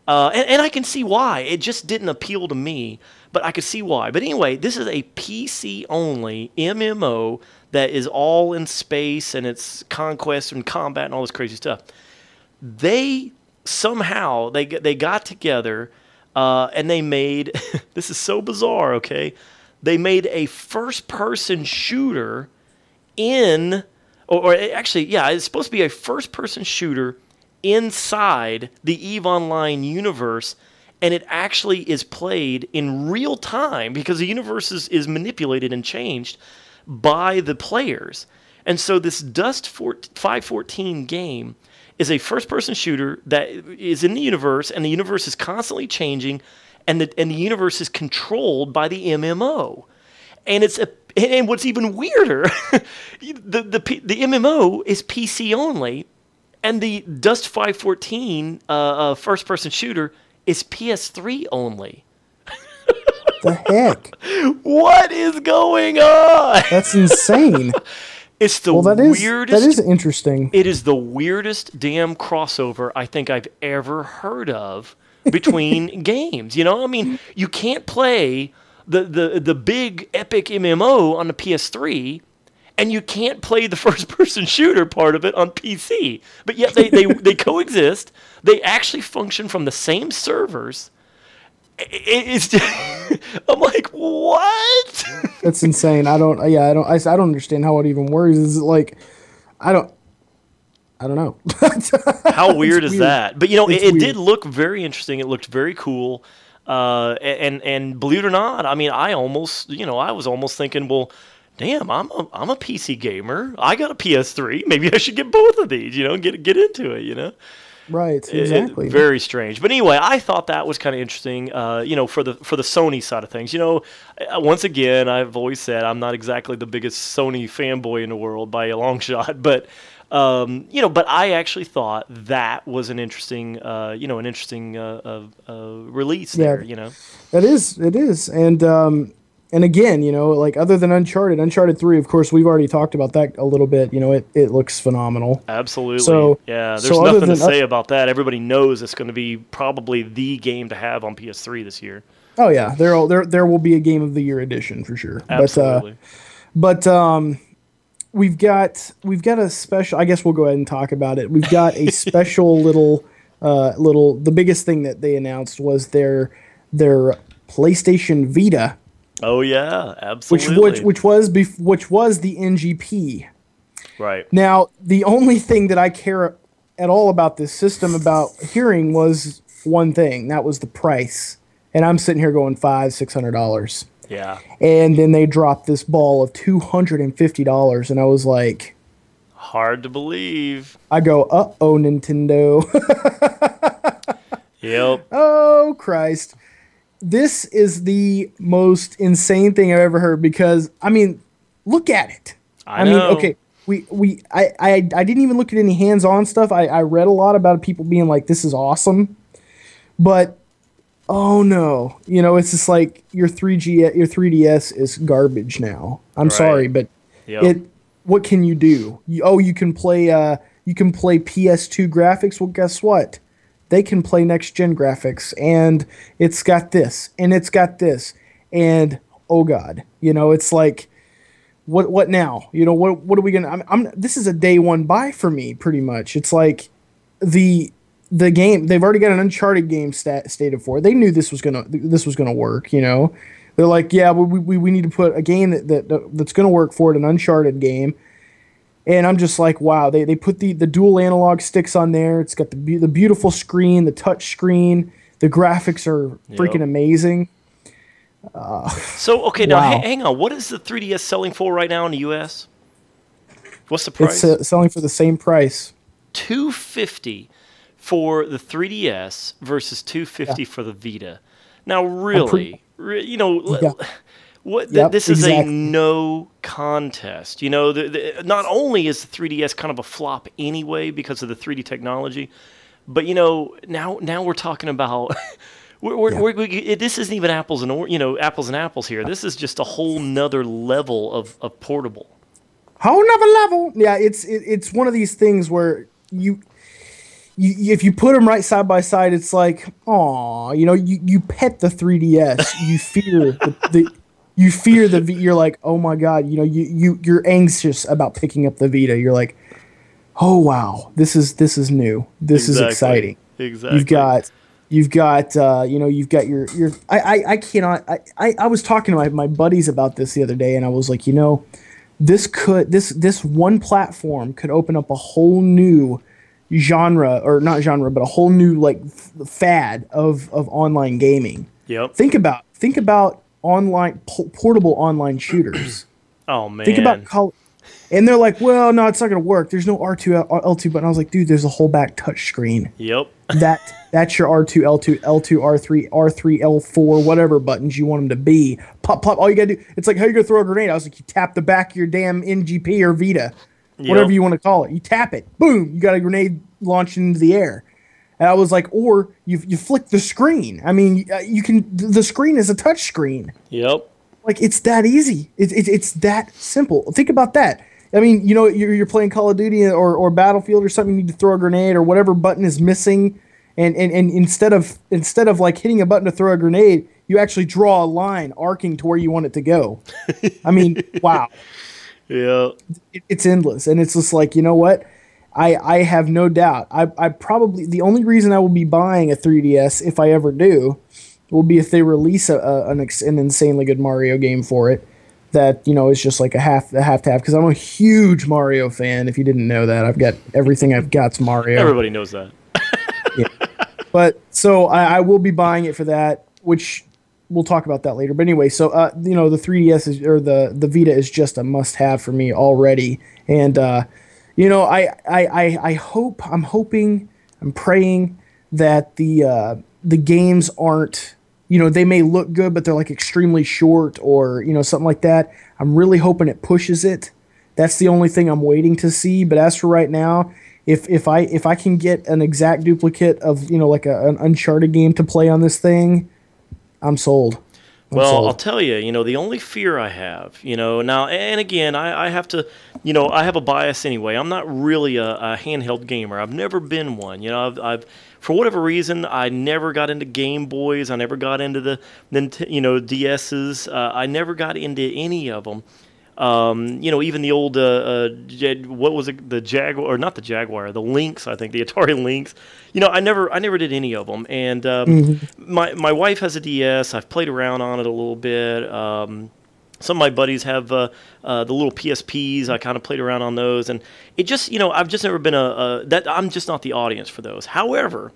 And I can see why. It just didn't appeal to me, but I could see why. But anyway, this is a PC-only MMO that is all in space, and it's conquest and combat and all this crazy stuff. They somehow, they got together, and they made, this is so bizarre, okay? They made a first-person shooter or actually, yeah, it's supposed to be a first-person shooter inside the EVE Online universe, and it actually is played in real time because the universe is manipulated and changed by the players. And so this Dust 514 game is a first-person shooter that is in the universe, and the universe is constantly changing, and the universe is controlled by the MMO. And what's even weirder, the MMO is PC only, and the Dust 514 first-person shooter is PS3 only. The heck? What is going on? That's insane. It's the weirdest. That is interesting. It is the weirdest damn crossover I think I've ever heard of between games. I mean, you can't play the big epic MMO on the PS3, and you can't play the first-person shooter part of it on PC. But yet they coexist. They actually function from the same servers. It's just, I'm like, what? That's insane. I don't understand how it even works. Is it like, I don't know. How weird is that? But it did look very interesting. It looked very cool. And believe it or not, I mean, I was almost thinking, well, damn, I'm a PC gamer. I got a PS3. Maybe I should get both of these. Get into it. Right, exactly. Very strange. But anyway, I thought that was kind of interesting, for the Sony side of things. Once again, I've always said I'm not exactly the biggest Sony fanboy in the world by a long shot, but but I actually thought that was an interesting, release there. It is, and again, like other than Uncharted 3, of course, we've already talked about that a little bit. It looks phenomenal. Absolutely. So, yeah, there's nothing to say about that. Everybody knows it's going to be probably the game to have on PS3 this year. Oh yeah, there will be a Game of the Year edition for sure. Absolutely. But we've got a special. I guess we'll go ahead and talk about it. We've got a special little. The biggest thing that they announced was their PlayStation Vita. Oh yeah, absolutely. Which was the NGP. Right. Now, the only thing that I care at all about this system about hearing was one thing. That was the price. And I'm sitting here going $500-$600. Yeah. And then they dropped this ball of $250, and I was like, hard to believe. I go, uh-oh, Nintendo. Yep. Oh, Christ. This is the most insane thing I've ever heard because, I mean, look at it. I know. Okay, I didn't even look at any hands-on stuff. I read a lot about people being like, this is awesome. But, oh no. It's just like your 3DS is garbage now. I'm sorry, but what can you do? You can play PS2 graphics. Well, guess what? They can play next-gen graphics, and it's got this, and it's got this, and oh god, it's like, what now? What are we gonna? This is a day one buy for me, pretty much. It's like the game. They've already got an Uncharted game stated for. They knew this was gonna work. They're like, yeah, we need to put a game that's gonna work for it, an Uncharted game. And I'm just like, wow, they put the dual analog sticks on there. It's got the beautiful screen, the touch screen. The graphics are freaking amazing. So, okay, now hang on. What is the 3DS selling for right now in the U.S.? What's the price? It's selling for the same price. $250 for the 3DS versus $250 for the Vita. Now, really, this is a no contest. Not only is the 3DS kind of a flop anyway because of the 3D technology, but now we're talking about This isn't even apples and apples here. This is just a whole nother level of portable. Whole nother level. Yeah, it's one of these things where you if you put them right side by side, it's like, aw, you pet the 3DS, you fear the you're like, oh my god, you're anxious about picking up the Vita. You're like, oh wow, this is new. This is exciting. Exactly. You've got your I was talking to my buddies about this the other day, and I was like, this one platform could open up a whole new genre, or not genre, but a whole new fad of online gaming. Yep. Think about online portable online shooters. Oh man. Think about and they're like, well, no, it's not going to work. There's no R2 L2 button. I was like, dude, there's a whole back touch screen. Yep. That's your R2 L2 L2 R3 L4 whatever buttons you want them to be. Pop. All you got to do. It's like, how you going to throw a grenade? I was like, you tap the back of your damn NGP or Vita, whatever you want to call it. You tap it. Boom. You got a grenade launched into the air. And I was like, or you flick the screen. I mean, the screen is a touch screen. Yep. Like, it's that easy. It's that simple. Think about that. I mean, you're playing Call of Duty or Battlefield or something. You need to throw a grenade or whatever button is missing, and instead of like hitting a button to throw a grenade, you actually draw a line arcing to where you want it to go. I mean, wow. Yeah. It's endless, and it's just like, you know what? I have no doubt. I probably, the only reason I will be buying a 3DS if I ever do will be if they release an insanely good Mario game for it. That is just like a have to have, because I'm a huge Mario fan. If you didn't know that, I've got everything I've got's Mario. Everybody knows that. Yeah. But so I will be buying it for that, which we'll talk about that later. But anyway, so the 3DS or the Vita is just a must-have for me already, and I'm praying that the games aren't. They may look good, but they're like extremely short or, something like that. I'm really hoping it pushes it. That's the only thing I'm waiting to see. But as for right now, if I can get an exact duplicate of, like an Uncharted game to play on this thing, I'm sold. Well, I'll tell you, the only fear I have, now, and again, I have to, I have a bias anyway. I'm not really a handheld gamer. I've never been one. I've for whatever reason, I never got into Game Boys. I never got into the DSs. I never got into any of them. Even the old, what was it, the Jaguar, or not the Jaguar, the Lynx, I think, the Atari Lynx. I never did any of them. And my wife has a DS. I've played around on it a little bit. Some of my buddies have the little PSPs. I kind of played around on those. And it just, I've just never been I'm just not the audience for those. However,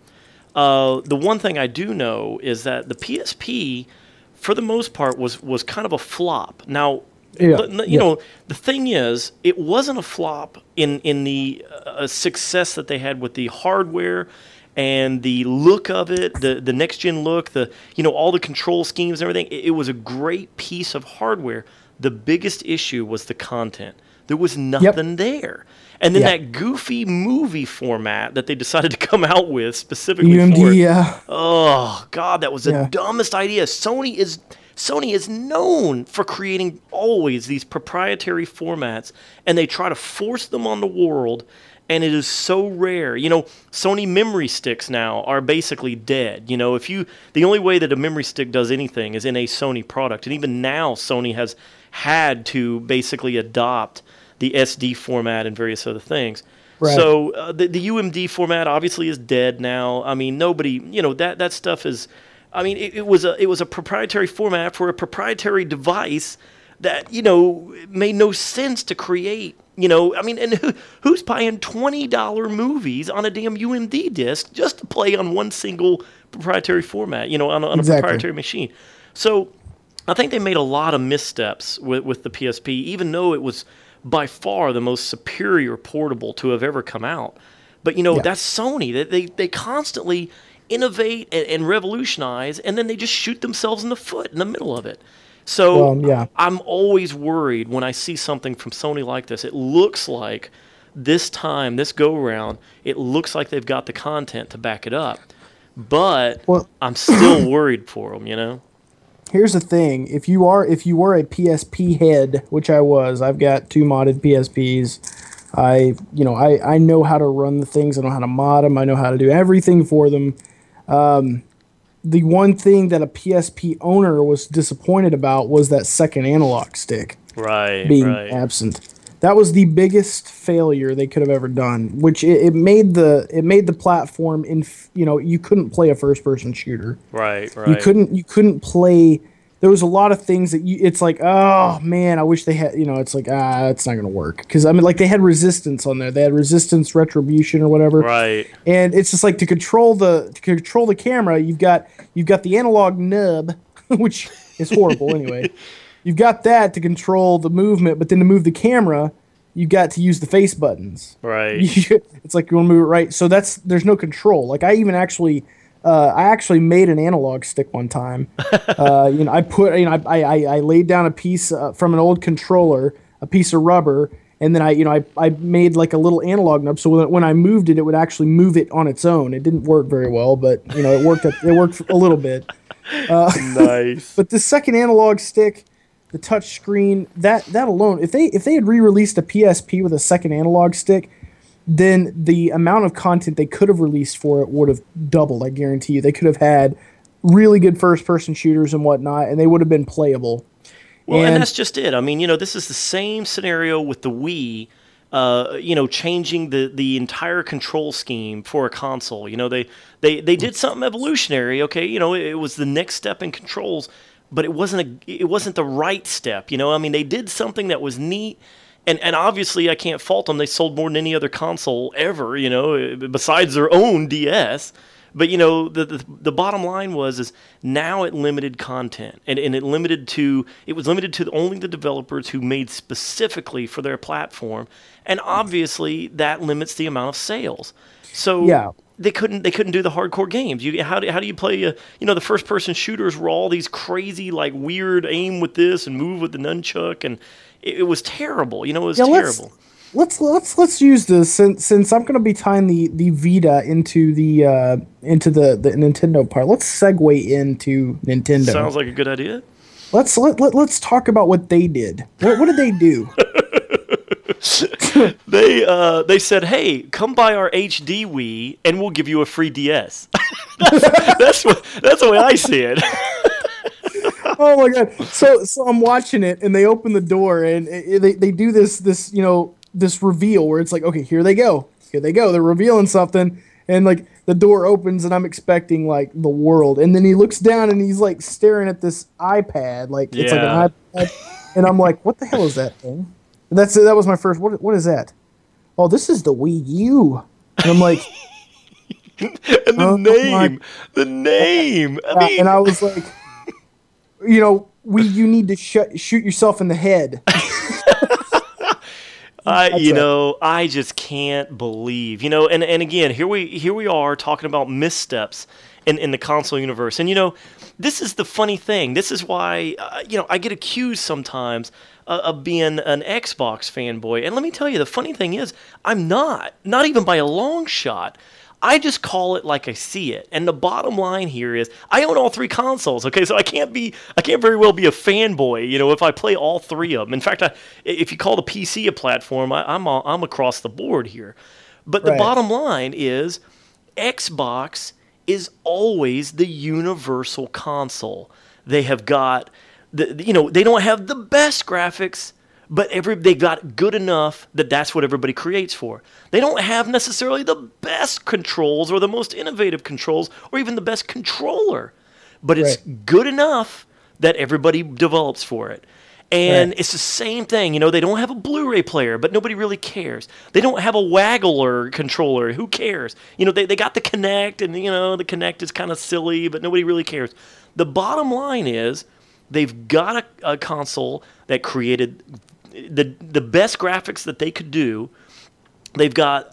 the one thing I do know is that the PSP, for the most part, was kind of a flop. Now, the thing is, it wasn't a flop in the success that they had with the hardware and the look of it, the next gen look, all the control schemes and everything. It was a great piece of hardware. The biggest issue was the content. There was nothing there. And then that goofy movie format that they decided to come out with specifically for it. Oh God, that was the dumbest idea. Sony is known for creating always these proprietary formats, and they try to force them on the world, and it is so rare. Sony memory sticks now are basically dead. The only way that a memory stick does anything is in a Sony product, and even now Sony has had to basically adopt the SD format and various other things. Right. So the UMD format obviously is dead now. I mean, nobody, that stuff is. I mean, it was a proprietary format for a proprietary device that made no sense to create. I mean, and who's buying $20 movies on a damn UMD disc just to play on one single proprietary format? On a proprietary machine. So I think they made a lot of missteps with the PSP, even though it was by far the most superior portable to have ever come out. But that's Sony. They constantly innovate and revolutionize, and then they just shoot themselves in the foot in the middle of it. So I'm always worried when I see something from Sony like this. It looks like this go around, it looks like they've got the content to back it up. but Well, I'm still worried for them, you know? here's the thing: if you were a PSP head, which I was, I've got 2 modded PSPs. I know how to run the things. I know how to mod them. I know how to do everything for them. The one thing that a PSP owner was disappointed about was that second analog stick being absent. That was the biggest failure they could have ever done. Which it made the platform you couldn't play a first person shooter. Right. You couldn't play. There was a lot of things that it's like, oh man, I wish they had, it's like, it's not going to work. Because, I mean, like, they had Resistance on there. They had Resistance Retribution or whatever. Right. And it's just like, to control the camera, you've got the analog nub, which is horrible anyway. You've got that to control the movement, but then to move the camera, you've got to use the face buttons. Right. It's like, you want to move it right. So there's no control. Like, I actually made an analog stick one time. I laid down a piece from an old controller, a piece of rubber, and then I made like a little analog nub, so when I moved it, it would actually move it on its own. It didn't work very well, but it worked. It worked a little bit. Nice. But the second analog stick, the touch screen, that alone, if they had re-released a PSP with a second analog stick, then the amount of content they could have released for it would have doubled, I guarantee you. They could have had really good first-person shooters and whatnot, and they would have been playable. Well, and that's just it. I mean, this is the same scenario with the Wii, changing the entire control scheme for a console. They did something evolutionary, okay? It was the next step in controls, but it wasn't the right step, I mean, they did something that was neat. And obviously, I can't fault them. They sold more than any other console ever, besides their own DS. But, the bottom line is now it limited content. And it was limited to only the developers who made specifically for their platform. And obviously, that limits the amount of sales. So yeah. They couldn't do the hardcore games. How do you play? The first person shooters were all these crazy, like, weird aim with this and move with the nunchuck, and it was terrible. It was terrible. Let's use this since I'm going to be tying the Vita into the Nintendo part. Let's segue into Nintendo. Sounds like a good idea. Let's talk about what they did. What did they do? They said, "Hey, come buy our HD Wii, and we'll give you a free DS." that's the way I see it. Oh my god! So I'm watching it, and they open the door, and they do this reveal where it's like, okay, here they go. They're revealing something, and like the door opens, and I'm expecting like the world, and then he looks down, and he's like staring at this iPad, like it's like an iPad, and I'm like, what the hell is that thing? And that was my first. What is that? Oh, this is the Wii U, and I'm like, and the name. I mean, and I was like, you need to shoot yourself in the head. I just can't believe, and again, here we are talking about missteps in the console universe. And, this is the funny thing. This is why, I get accused sometimes of being an Xbox fanboy. And let me tell you, the funny thing is, I'm not even by a long shot. I just call it like I see it. And the bottom line here is I own all 3 consoles, okay? So I can't very well be a fanboy, if I play all 3 of them. In fact, if you call the PC a platform, I'm across the board here. But the bottom line is Xbox is always the universal console. They have got they don't have the best graphics, but they got good enough that's what everybody creates for. They don't have necessarily the best controls or the most innovative controls or even the best controller, but it's good enough that everybody develops for it. And it's the same thing. They don't have a Blu-ray player, but nobody really cares. They don't have a Waggler controller. Who cares? They got the Kinect, and, the Kinect is kind of silly, but nobody really cares. The bottom line is they've got a console that created the best graphics that they could do. They've got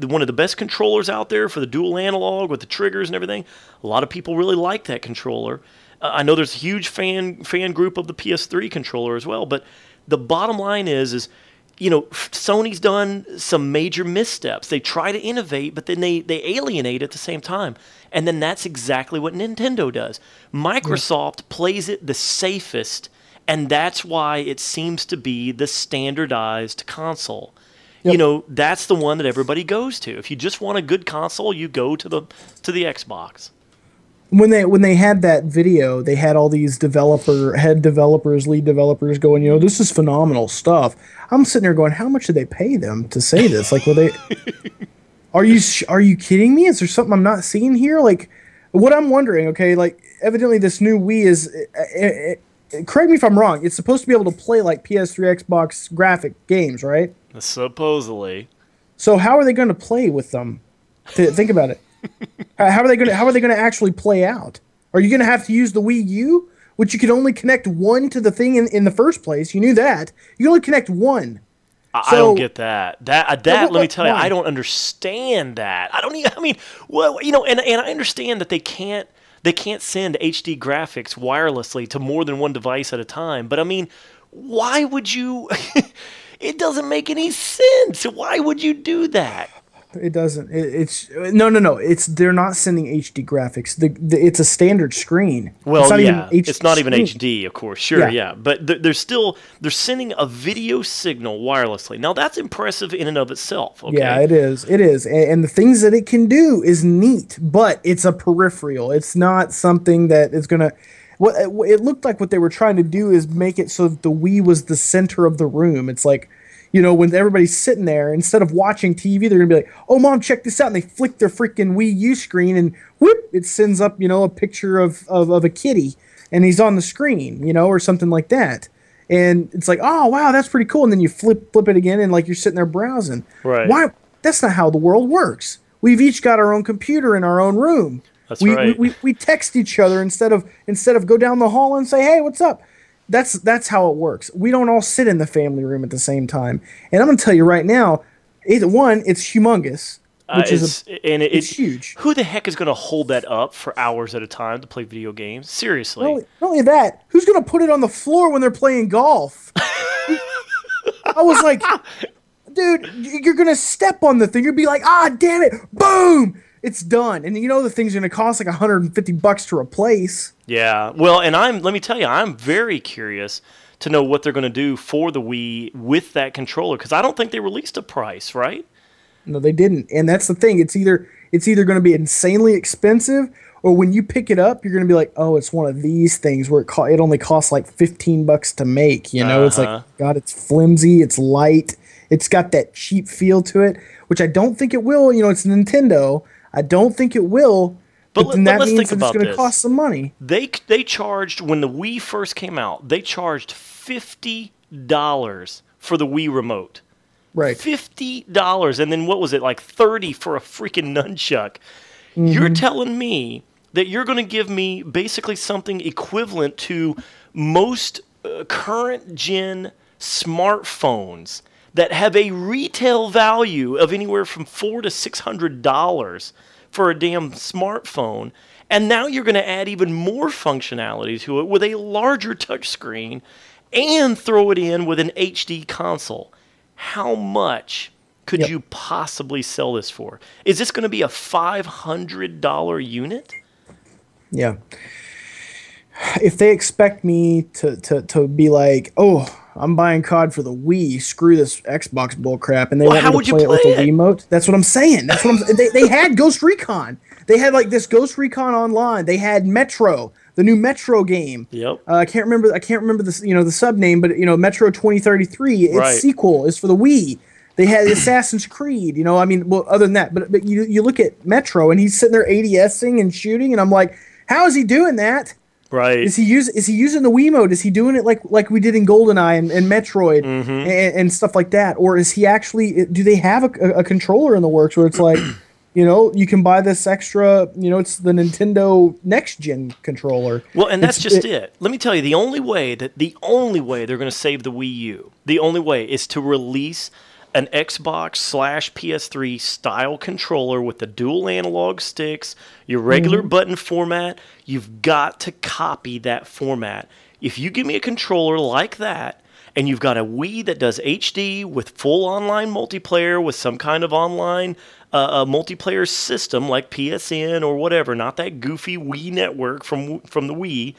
one of the best controllers out there for the dual analog with the triggers and everything. A lot of people really like that controller. I know there's a huge fan group of the PS3 controller as well. But the bottom line is Sony's done some major missteps. They try to innovate, but then they alienate at the same time. And then that's exactly what Nintendo does. Microsoft plays it the safest, and that's why it seems to be the standardized console. Yep. You know, that's the one that everybody goes to. If you just want a good console, you go to the Xbox. When they had that video, they had all these lead developers going, you know, this is phenomenal stuff. I'm sitting there going, how much did they pay them to say this? Like, were they? Are you kidding me? Is there something I'm not seeing here? Like, what I'm wondering, okay, like, evidently this new Wii is, correct me if I'm wrong, it's supposed to be able to play like PS3, Xbox graphic games, right? Supposedly. So how are they going to play with them? Think about it. How are they going to actually play out? Are you going to have to use the Wii U, which you could only connect one to the thing in the first place? You knew that. You only connect one. I don't get that. Let me tell you, I don't understand that. Well, you know, and I understand that they can't send HD graphics wirelessly to more than one device at a time. But I mean, why would you? It doesn't make any sense. Why would you do that? It doesn't. No. They're not sending HD graphics. It's a standard screen. Well, it's not even HD, of course. Sure, yeah. But they're sending a video signal wirelessly. Now that's impressive in and of itself. Okay? Yeah, it is. It is, and the things that it can do is neat. But it's a peripheral. It's not something that is gonna. What it looked like what they were trying to do is make it so that the Wii was the center of the room. It's like, you know, when everybody's sitting there, instead of watching TV, they're going to be like, oh, Mom, check this out. And they flick their freaking Wii U screen and whoop, it sends up, you know, a picture of a kitty and he's on the screen, you know, or something like that. And it's like, oh, wow, that's pretty cool. And then you flip it again and like you're sitting there browsing. Right. Why? That's not how the world works. We've each got our own computer in our own room. That's right. We text each other instead of go down the hall and say, hey, what's up? That's how it works. We don't all sit in the family room at the same time. And I'm going to tell you right now, it's humongous, which it's huge. Who the heck is going to hold that up for hours at a time to play video games? Seriously. Not only that, who's going to put it on the floor when they're playing golf? I was like, dude, you're going to step on the thing. You'll be like, damn it, boom. It's done. And you know the thing's going to cost like $150 to replace. Yeah. Well, and let me tell you, I'm very curious to know what they're going to do for the Wii with that controller, because I don't think they released a price, right? No, they didn't. And that's the thing. It's either going to be insanely expensive, or when you pick it up, you're going to be like, oh, it's one of these things where it only costs like $15 to make. You know, It's like, God, it's flimsy, it's light, it's got that cheap feel to it, which I don't think it will. You know, it's Nintendo. I don't think it will, but then that means that it's going to cost some money. They charged, when the Wii first came out, they charged $50 for the Wii remote. Right. $50, and then what was it, like $30 for a freaking nunchuck. Mm-hmm. You're telling me that you're going to give me basically something equivalent to most current-gen smartphones that have a retail value of anywhere from $400 to $600 for a damn smartphone, and now you're going to add even more functionality to it with a larger touchscreen and throw it in with an HD console. How much could you possibly sell this for? Is this going to be a $500 unit? Yeah. If they expect me to be like, oh, I'm buying COD for the Wii, screw this Xbox bullcrap, and they want me to play it with the Wiimote. That's what I'm saying. They had Ghost Recon. They had like this Ghost Recon Online. They had Metro, the new Metro game. Yep. I can't remember the the sub name, but Metro 2033. Its sequel is for the Wii. They had Assassin's Creed. Other than that, but you look at Metro and he's sitting there ADSing and shooting, and I'm like, how is he doing that? Right. Is he using the Wiimote? Is he doing it like we did in GoldenEye and Metroid and stuff like that? Or is he actually? Do they have a controller in the works where it's like, you can buy this extra? It's the Nintendo next gen controller. Well, and that's just it. Let me tell you, the only way they're going to save the Wii U, the only way is to release an Xbox/PS3 style controller with the dual analog sticks, your regular button format. You've got to copy that format. If you give me a controller like that, and you've got a Wii that does HD with full online multiplayer with some kind of online a multiplayer system like PSN or whatever, not that goofy Wii network from the Wii.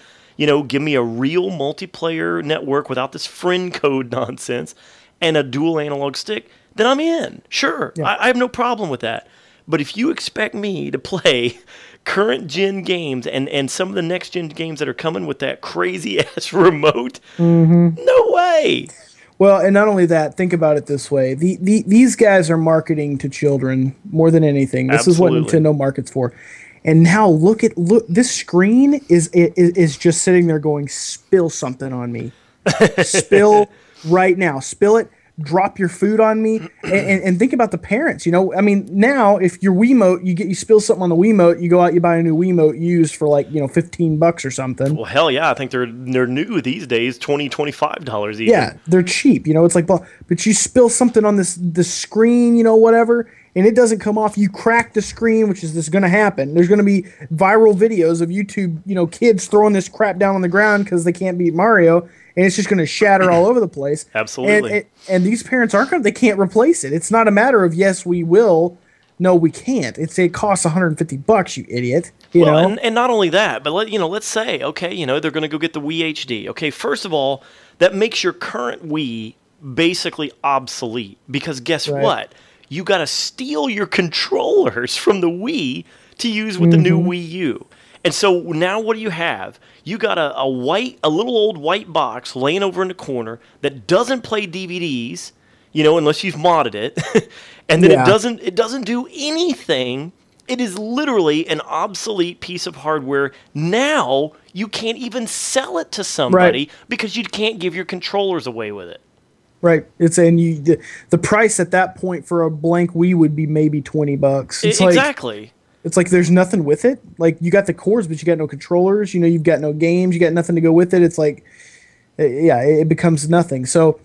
Give me a real multiplayer network without this friend code nonsense and a dual analog stick, then I'm in. Sure, yeah. I have no problem with that. But if you expect me to play current gen games and some of the next gen games that are coming with that crazy ass remote, no way. Well, and not only that, think about it this way: these guys are marketing to children more than anything. This Absolutely. is what Nintendo markets for. And now look, this screen is just sitting there going, spill something on me, spill right now, spill it. Drop your food on me, and think about the parents. I mean, now if your Wiimote, you spill something on the Wiimote, you go out, you buy a new Wiimote used for like $15 or something. Well, hell yeah, I think they're new these days, $20-$25 even. Yeah, they're cheap. It's like, but you spill something on the screen, whatever, and it doesn't come off. You crack the screen, which is going to happen. There's going to be viral videos of YouTube, kids throwing this crap down on the ground because they can't beat Mario. And it's just going to shatter all over the place. Absolutely. And these parents they can't replace it. It's not a matter of, yes, we will. No, we can't. It costs $150, you idiot. You know? And not only that, but let's say, okay, they're going to go get the Wii HD. Okay, first of all, that makes your current Wii basically obsolete. Because guess what? You got to steal your controllers from the Wii to use with the new Wii U. And so now what do you have? You got a little old white box laying over in the corner that doesn't play DVDs, unless you've modded it, and then it doesn't do anything. It is literally an obsolete piece of hardware. Now you can't even sell it to somebody because you can't give your controllers away with it. Right. The price at that point for a blank Wii would be maybe $20. Exactly. It's like there's nothing with it. Like, you got the cords, but you got no controllers. You've got no games. You got nothing to go with it. It's like, it becomes nothing. So,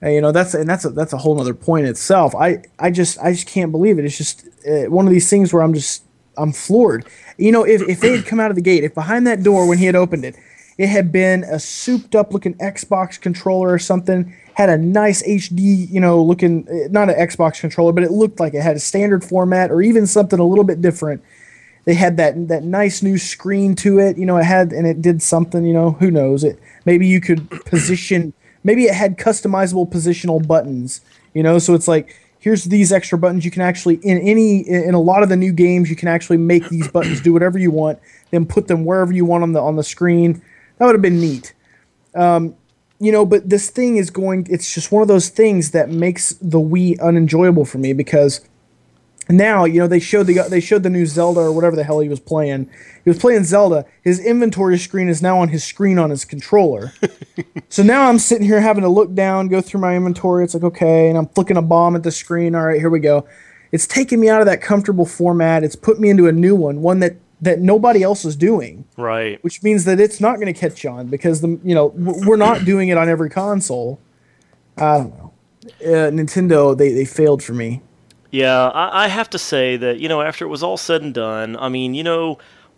that's a whole nother point itself. I just can't believe it. It's just one of these things where I'm floored. If they had come out of the gate, if behind that door when he had opened it, it had been a souped up looking Xbox controller or something, had a nice HD, looking, not an Xbox controller, but it looked like it had a standard format or even something a little bit different. They had that nice new screen to it, it did something, who knows it. Maybe you could position, maybe it had customizable positional buttons, so it's like, here's these extra buttons. You can actually, in a lot of the new games, you can actually make these buttons do whatever you want, then put them wherever you want on the screen. That would have been neat. But this thing it's just one of those things that makes the Wii unenjoyable for me because now, they showed the new Zelda or whatever the hell he was playing. He was playing Zelda. His inventory screen is now on his screen on his controller. So now I'm sitting here having to look down, go through my inventory. It's like, okay, and I'm flicking a bomb at the screen. All right, here we go. It's taken me out of that comfortable format. It's put me into a new one that nobody else is doing. Right. Which means that it's not going to catch on because we're not doing it on every console. I don't know. Nintendo, they failed for me. Yeah, I have to say that, after it was all said and done, I mean,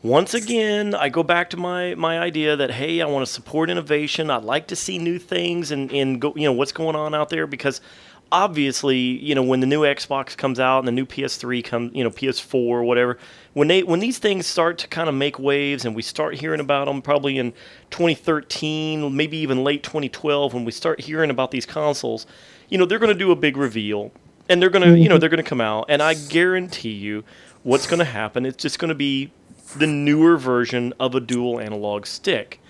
once again, I go back to my idea that, hey, I want to support innovation. I'd like to see new things and go, what's going on out there because obviously, when the new Xbox comes out and the new PS3 comes, PS4 or whatever, when these things start to kind of make waves and we start hearing about them probably in 2013, maybe even late 2012, when we start hearing about these consoles, they're going to do a big reveal and they're going to, they're going to come out, and I guarantee you what's going to happen. It's just going to be the newer version of a dual analog stick.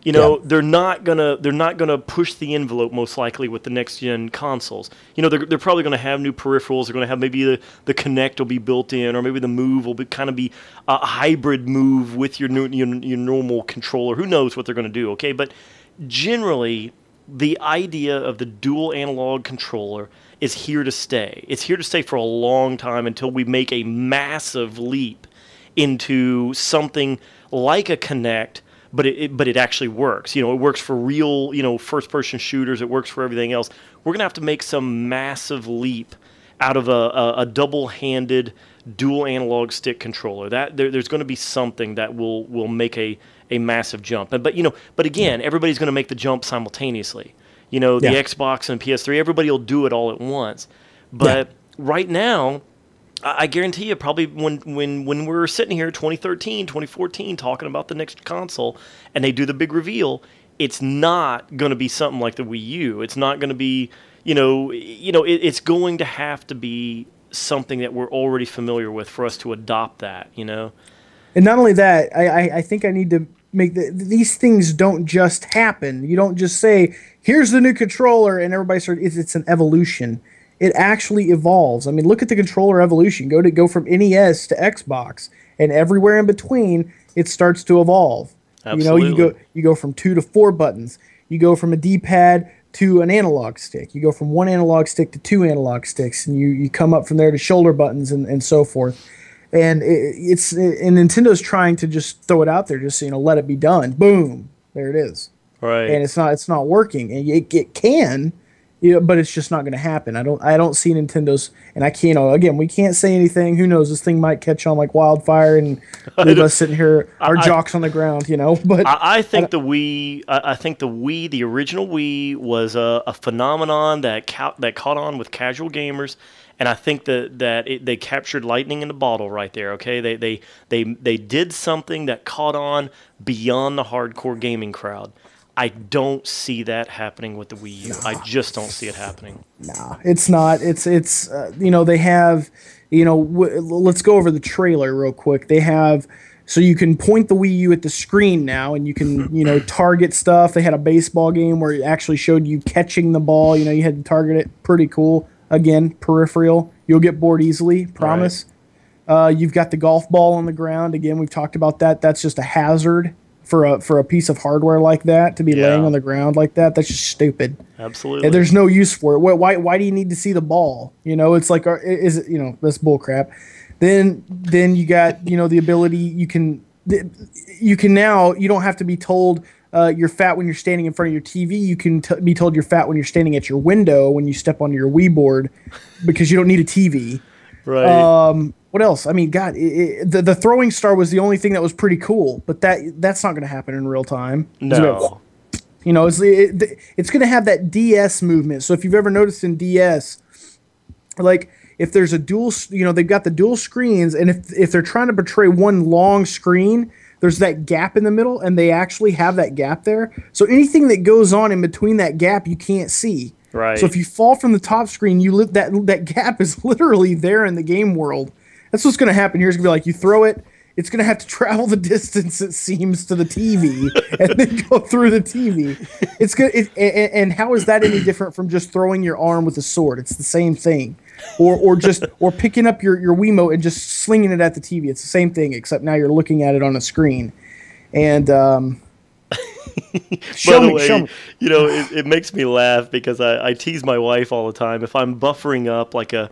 They're not gonna push the envelope most likely with the next gen consoles. They're probably gonna have new peripherals. They're gonna have maybe the Kinect will be built in, or maybe the Move will be a hybrid Move with your normal controller. Who knows what they're gonna do? Okay, but generally, the idea of the dual analog controller is here to stay. It's here to stay for a long time until we make a massive leap into something like a Kinect. But it actually works. It works for real, first-person shooters. It works for everything else. We're going to have to make some massive leap out of a double-handed dual analog stick controller. There's going to be something that will make a massive jump. But again, everybody's going to make the jump simultaneously. The Xbox and PS3, everybody will do it all at once. But right now, I guarantee you, probably when we're sitting here 2013, 2014, talking about the next console, and they do the big reveal, it's not going to be something like the Wii U. It's not going to be, it's going to have to be something that we're already familiar with for us to adopt that, And not only that, I think I need to make these things don't just happen. You don't just say, here's the new controller, and everybody starts. It's an evolution. It actually evolves. I mean, look at the controller evolution. Go from NES to Xbox, and everywhere in between, it starts to evolve. Absolutely. You go from 2 to 4 buttons. You go from a D-pad to an analog stick. You go from 1 analog stick to 2 analog sticks, and you come up from there to shoulder buttons and so forth. And Nintendo's trying to just throw it out there, just let it be done. Boom, there it is. Right. And it's not working, and it can. But it's just not going to happen. I don't see Nintendo's, and I can't. Again, we can't say anything. Who knows? This thing might catch on like wildfire, and leave us sitting here, our jocks on the ground. But I think the Wii. I think the Wii, the original Wii, was a phenomenon that caught on with casual gamers, and I think that they captured lightning in the bottle right there. Okay, they did something that caught on beyond the hardcore gaming crowd. I don't see that happening with the Wii U. No. I just don't see it happening. Nah, it's not. It's they have, let's go over the trailer real quick. They have, so you can point the Wii U at the screen now, and you can, target stuff. They had a baseball game where it actually showed you catching the ball. You had to target it. Pretty cool. Again, peripheral. You'll get bored easily, promise. Right. You've got the golf ball on the ground. Again, we've talked about that. That's just a hazard. For a piece of hardware like that to be laying on the ground like that, that's just stupid. Absolutely. And there's no use for it. Why do you need to see the ball? It's like, is it, that's bull crap. Then you got, the ability, you can now, you don't have to be told you're fat when you're standing in front of your TV. You can be told you're fat when you're standing at your window when you step onto your Wii board because you don't need a TV. Right. What else? I mean, God, the throwing star was the only thing that was pretty cool, but that's not going to happen in real time. No. It's going to have that DS movement. So if you've ever noticed in DS, like if there's a dual, they've got the dual screens, and if they're trying to portray one long screen, there's that gap in the middle, and they actually have that gap there. So anything that goes on in between that gap, you can't see. Right. So if you fall from the top screen, that gap is literally there in the game world. That's what's going to happen here. It's going to be like you throw it, it's going to have to travel the distance, it seems, to the TV and then go through the TV. And how is that any different from just throwing your arm with a sword? It's the same thing. Or picking up your Wiimote and just slinging it at the TV. It's the same thing, except now you're looking at it on a screen. And By the way, it makes me laugh because I tease my wife all the time. If I'm buffering up like I'll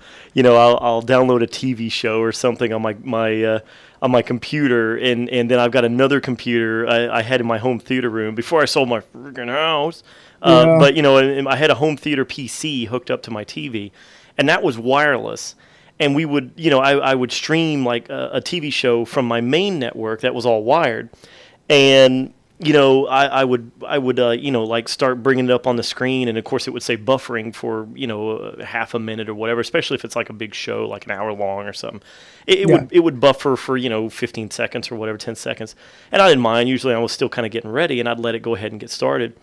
download a TV show or something on my computer, and then I've got another computer I had in my home theater room before I sold my freaking house. But I had a home theater PC hooked up to my TV, and that was wireless. And we would, I would stream like a TV show from my main network that was all wired, and I would like start bringing it up on the screen, and of course it would say buffering for half a minute or whatever, especially if it's like a big show, like an hour long or something. It would buffer for 15 seconds or whatever, 10 seconds, and I didn't mind. Usually I was still kind of getting ready, and I'd let it go ahead and get started.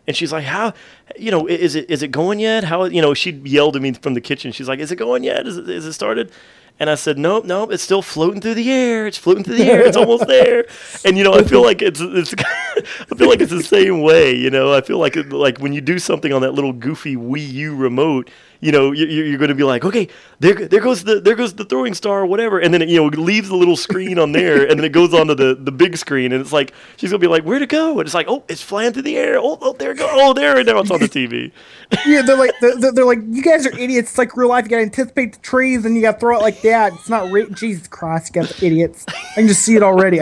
And she's like, "How, is it going yet? How, she yelled at me from the kitchen. She's like, "Is it going yet? Is it started?" And I said, nope, it's still floating through the air. It's floating through the air. It's almost there. And I feel like it's I feel like it's the same way. I feel like when you do something on that little goofy Wii U remote, you're going to be like, okay, there goes the throwing star or whatever, and then it leaves the little screen on there, and then it goes onto the big screen, and it's like she's going to be like, where'd it go? And it's like, oh, it's flying through the air. Oh, there it goes. Oh, there, and now it's on the TV. Yeah, they're like, you guys are idiots. It's like real life. You got to anticipate the trees, and you got to throw it like that. It's not Jesus Christ, you guys are idiots. I can just see it already.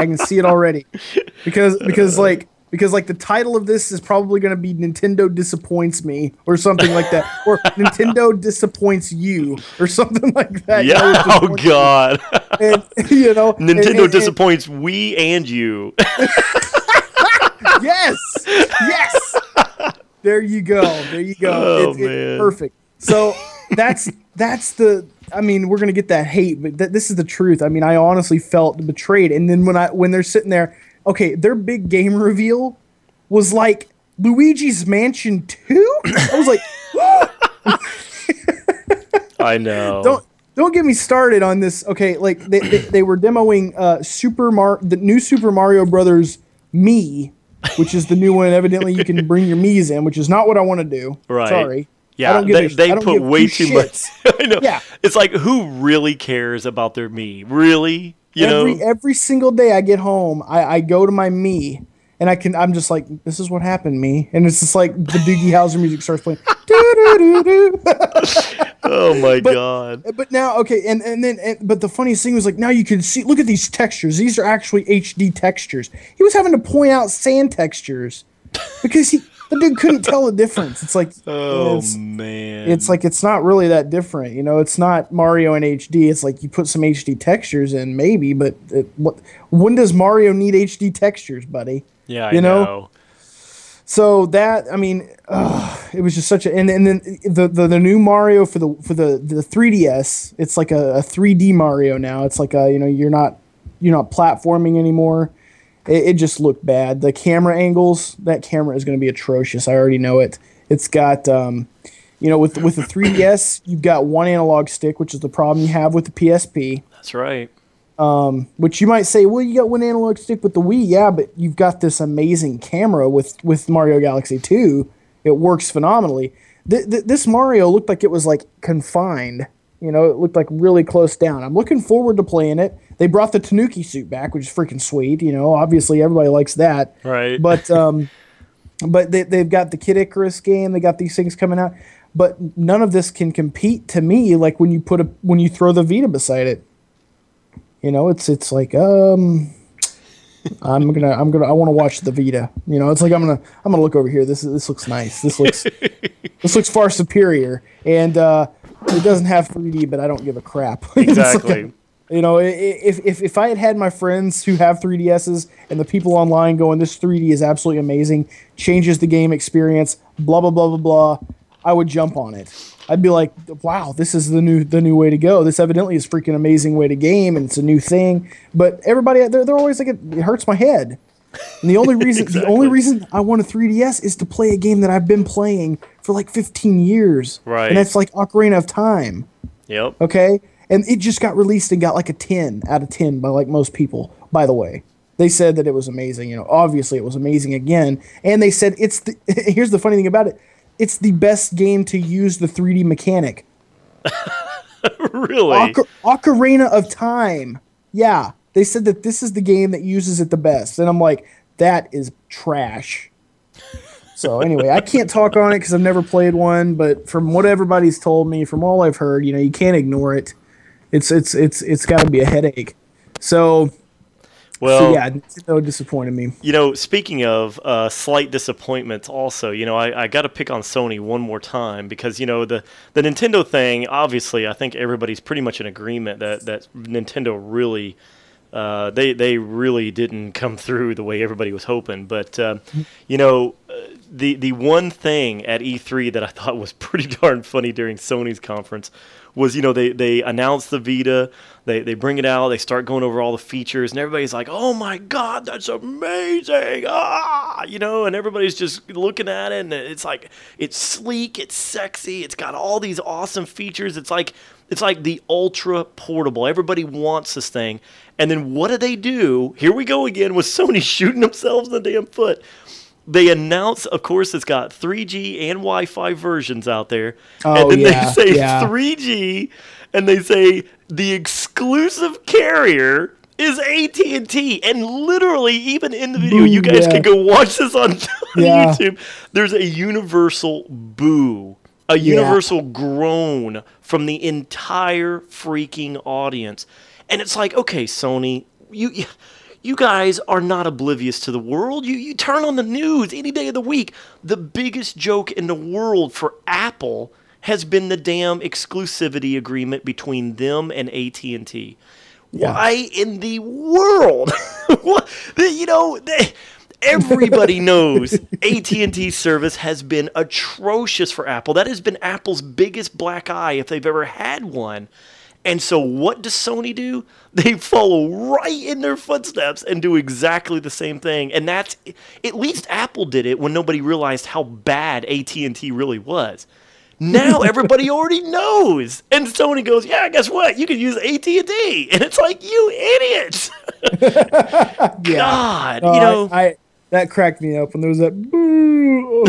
Because the title of this is probably going to be Nintendo Disappoints Me or something like that, or Nintendo Disappoints You or something like that. Yeah. Oh God. And Nintendo disappoints we and you. Yes. There you go. Oh, man. It's perfect. So that's the. I mean, we're gonna get that hate, but this is the truth. I mean, I honestly felt betrayed. And then when they're sitting there, okay, their big game reveal was like Luigi's Mansion 2. I was like, I know. Don't get me started on this. Okay, like they were demoing the new Super Mario Brothers Mii, which is the new one. Evidently, you can bring your Mii's in, which is not what I want to do. Right. Sorry. Yeah, they put way too much. I know. Yeah. It's like, who really cares about their Mii? Really? Every single day I get home, I go to my Mii, and I'm just like, this is what happened, Mii. And it's just like the Doogie Howser music starts playing. Oh my God. But now, okay, but the funniest thing was like, now you can see, look at these textures. These are actually HD textures. He was having to point out sand textures because the dude couldn't tell the difference. It's like, man. It's like, it's not really that different. It's not Mario in HD. It's like you put some HD textures in, maybe, but when does Mario need HD textures, buddy? Yeah, I know. So that, I mean, it was just such a, and then the new Mario for the 3DS, it's like a 3D Mario now. It's like you're not platforming anymore. It just looked bad. The camera angles, that camera is going to be atrocious. I already know it. It's got, with the 3DS, you've got one analog stick, which is the problem you have with the PSP. That's right. Which you might say, well, you got one analog stick with the Wii, yeah, but you've got this amazing camera with Mario Galaxy 2. It works phenomenally. This Mario looked like it was like confined. It looked like really close down. I'm looking forward to playing it. They brought the Tanuki suit back, which is freaking sweet. Obviously everybody likes that. Right. But they've got the Kid Icarus game. They got these things coming out. But none of this can compete to me like when you throw the Vita beside it. It's like I want to watch the Vita. It's like I'm gonna look over here. This looks nice. This looks far superior, and it doesn't have 3D, but I don't give a crap. Exactly. If I had my friends who have 3DSs and the people online going, this 3D is absolutely amazing, changes the game experience, blah blah blah blah blah, I would jump on it. I'd be like, wow, this is the new way to go. This evidently is a freaking amazing way to game, and it's a new thing. But everybody, they're always like, it hurts my head. And the only reason the only reason I want a 3DS is to play a game that I've been playing for like 15 years. Right. And that's like Ocarina of Time. Yep. Okay? And it just got released and got like a 10 out of 10 by like most people, by the way. They said that it was amazing. Obviously it was amazing again. And they said here's the funny thing about it. It's the best game to use the 3D mechanic. Really? Ocarina of Time. Yeah. They said that this is the game that uses it the best. And I'm like, that is trash. So anyway, I can't talk on it because I've never played one. But from what everybody's told me, from all I've heard, you can't ignore it. It's got to be a headache. So... Well, yeah, Nintendo disappointed me. Speaking of slight disappointments, also, I got to pick on Sony one more time because the Nintendo thing. Obviously, I think everybody's pretty much in agreement that Nintendo really they really didn't come through the way everybody was hoping. But the one thing at E3 that I thought was pretty darn funny during Sony's conference was, they announced the Vita, they bring it out, they start going over all the features, and everybody's like, oh my God, that's amazing, and everybody's just looking at it, and it's like, it's sleek, it's sexy, it's got all these awesome features, it's like the ultra portable, everybody wants this thing, and then what do? Here we go again with Sony shooting themselves in the damn foot. They announce, of course, it's got 3G and Wi-Fi versions out there. Oh, and then yeah, they say yeah. 3G, and they say the exclusive carrier is AT&T. And literally, even in the video, you guys can go watch this on YouTube. There's a universal boo, a universal groan from the entire freaking audience. And it's like, okay, Sony, you guys are not oblivious to the world. You turn on the news any day of the week. The biggest joke in the world for Apple has been the damn exclusivity agreement between them and AT&T. Yeah. Why in the world? Everybody knows AT&T service has been atrocious for Apple. That has been Apple's biggest black eye if they've ever had one. And so what does Sony do? They follow right in their footsteps and do exactly the same thing. And that's, at least Apple did it when nobody realized how bad AT&T really was. Now everybody already knows. And Sony goes, yeah, guess what? You can use AT&T. And it's like, you idiots. God, you know. I that cracked me up when there was that boo.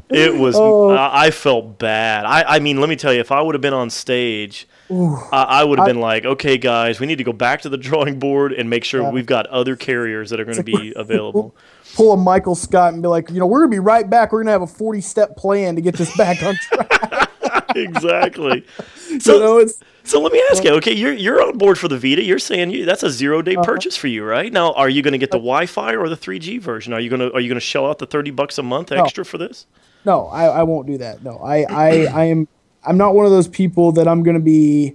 It was, I felt bad. I mean, let me tell you, if I would have been on stage, I would have been like, okay, guys, we need to go back to the drawing board and make sure we've got other carriers that are going to be available. Pull a Michael Scott and be like, you know, we're going to be right back. We're going to have a 40-step plan to get this back on track. Exactly. So let me ask you, okay, you're on board for the Vita. You're saying that's a 0-day purchase for you, right? Now, are you going to get the Wi-Fi or the 3G version? Are you going to shell out the $30 a month extra for this? No, I won't do that. No, I'm not one of those people that I'm going to be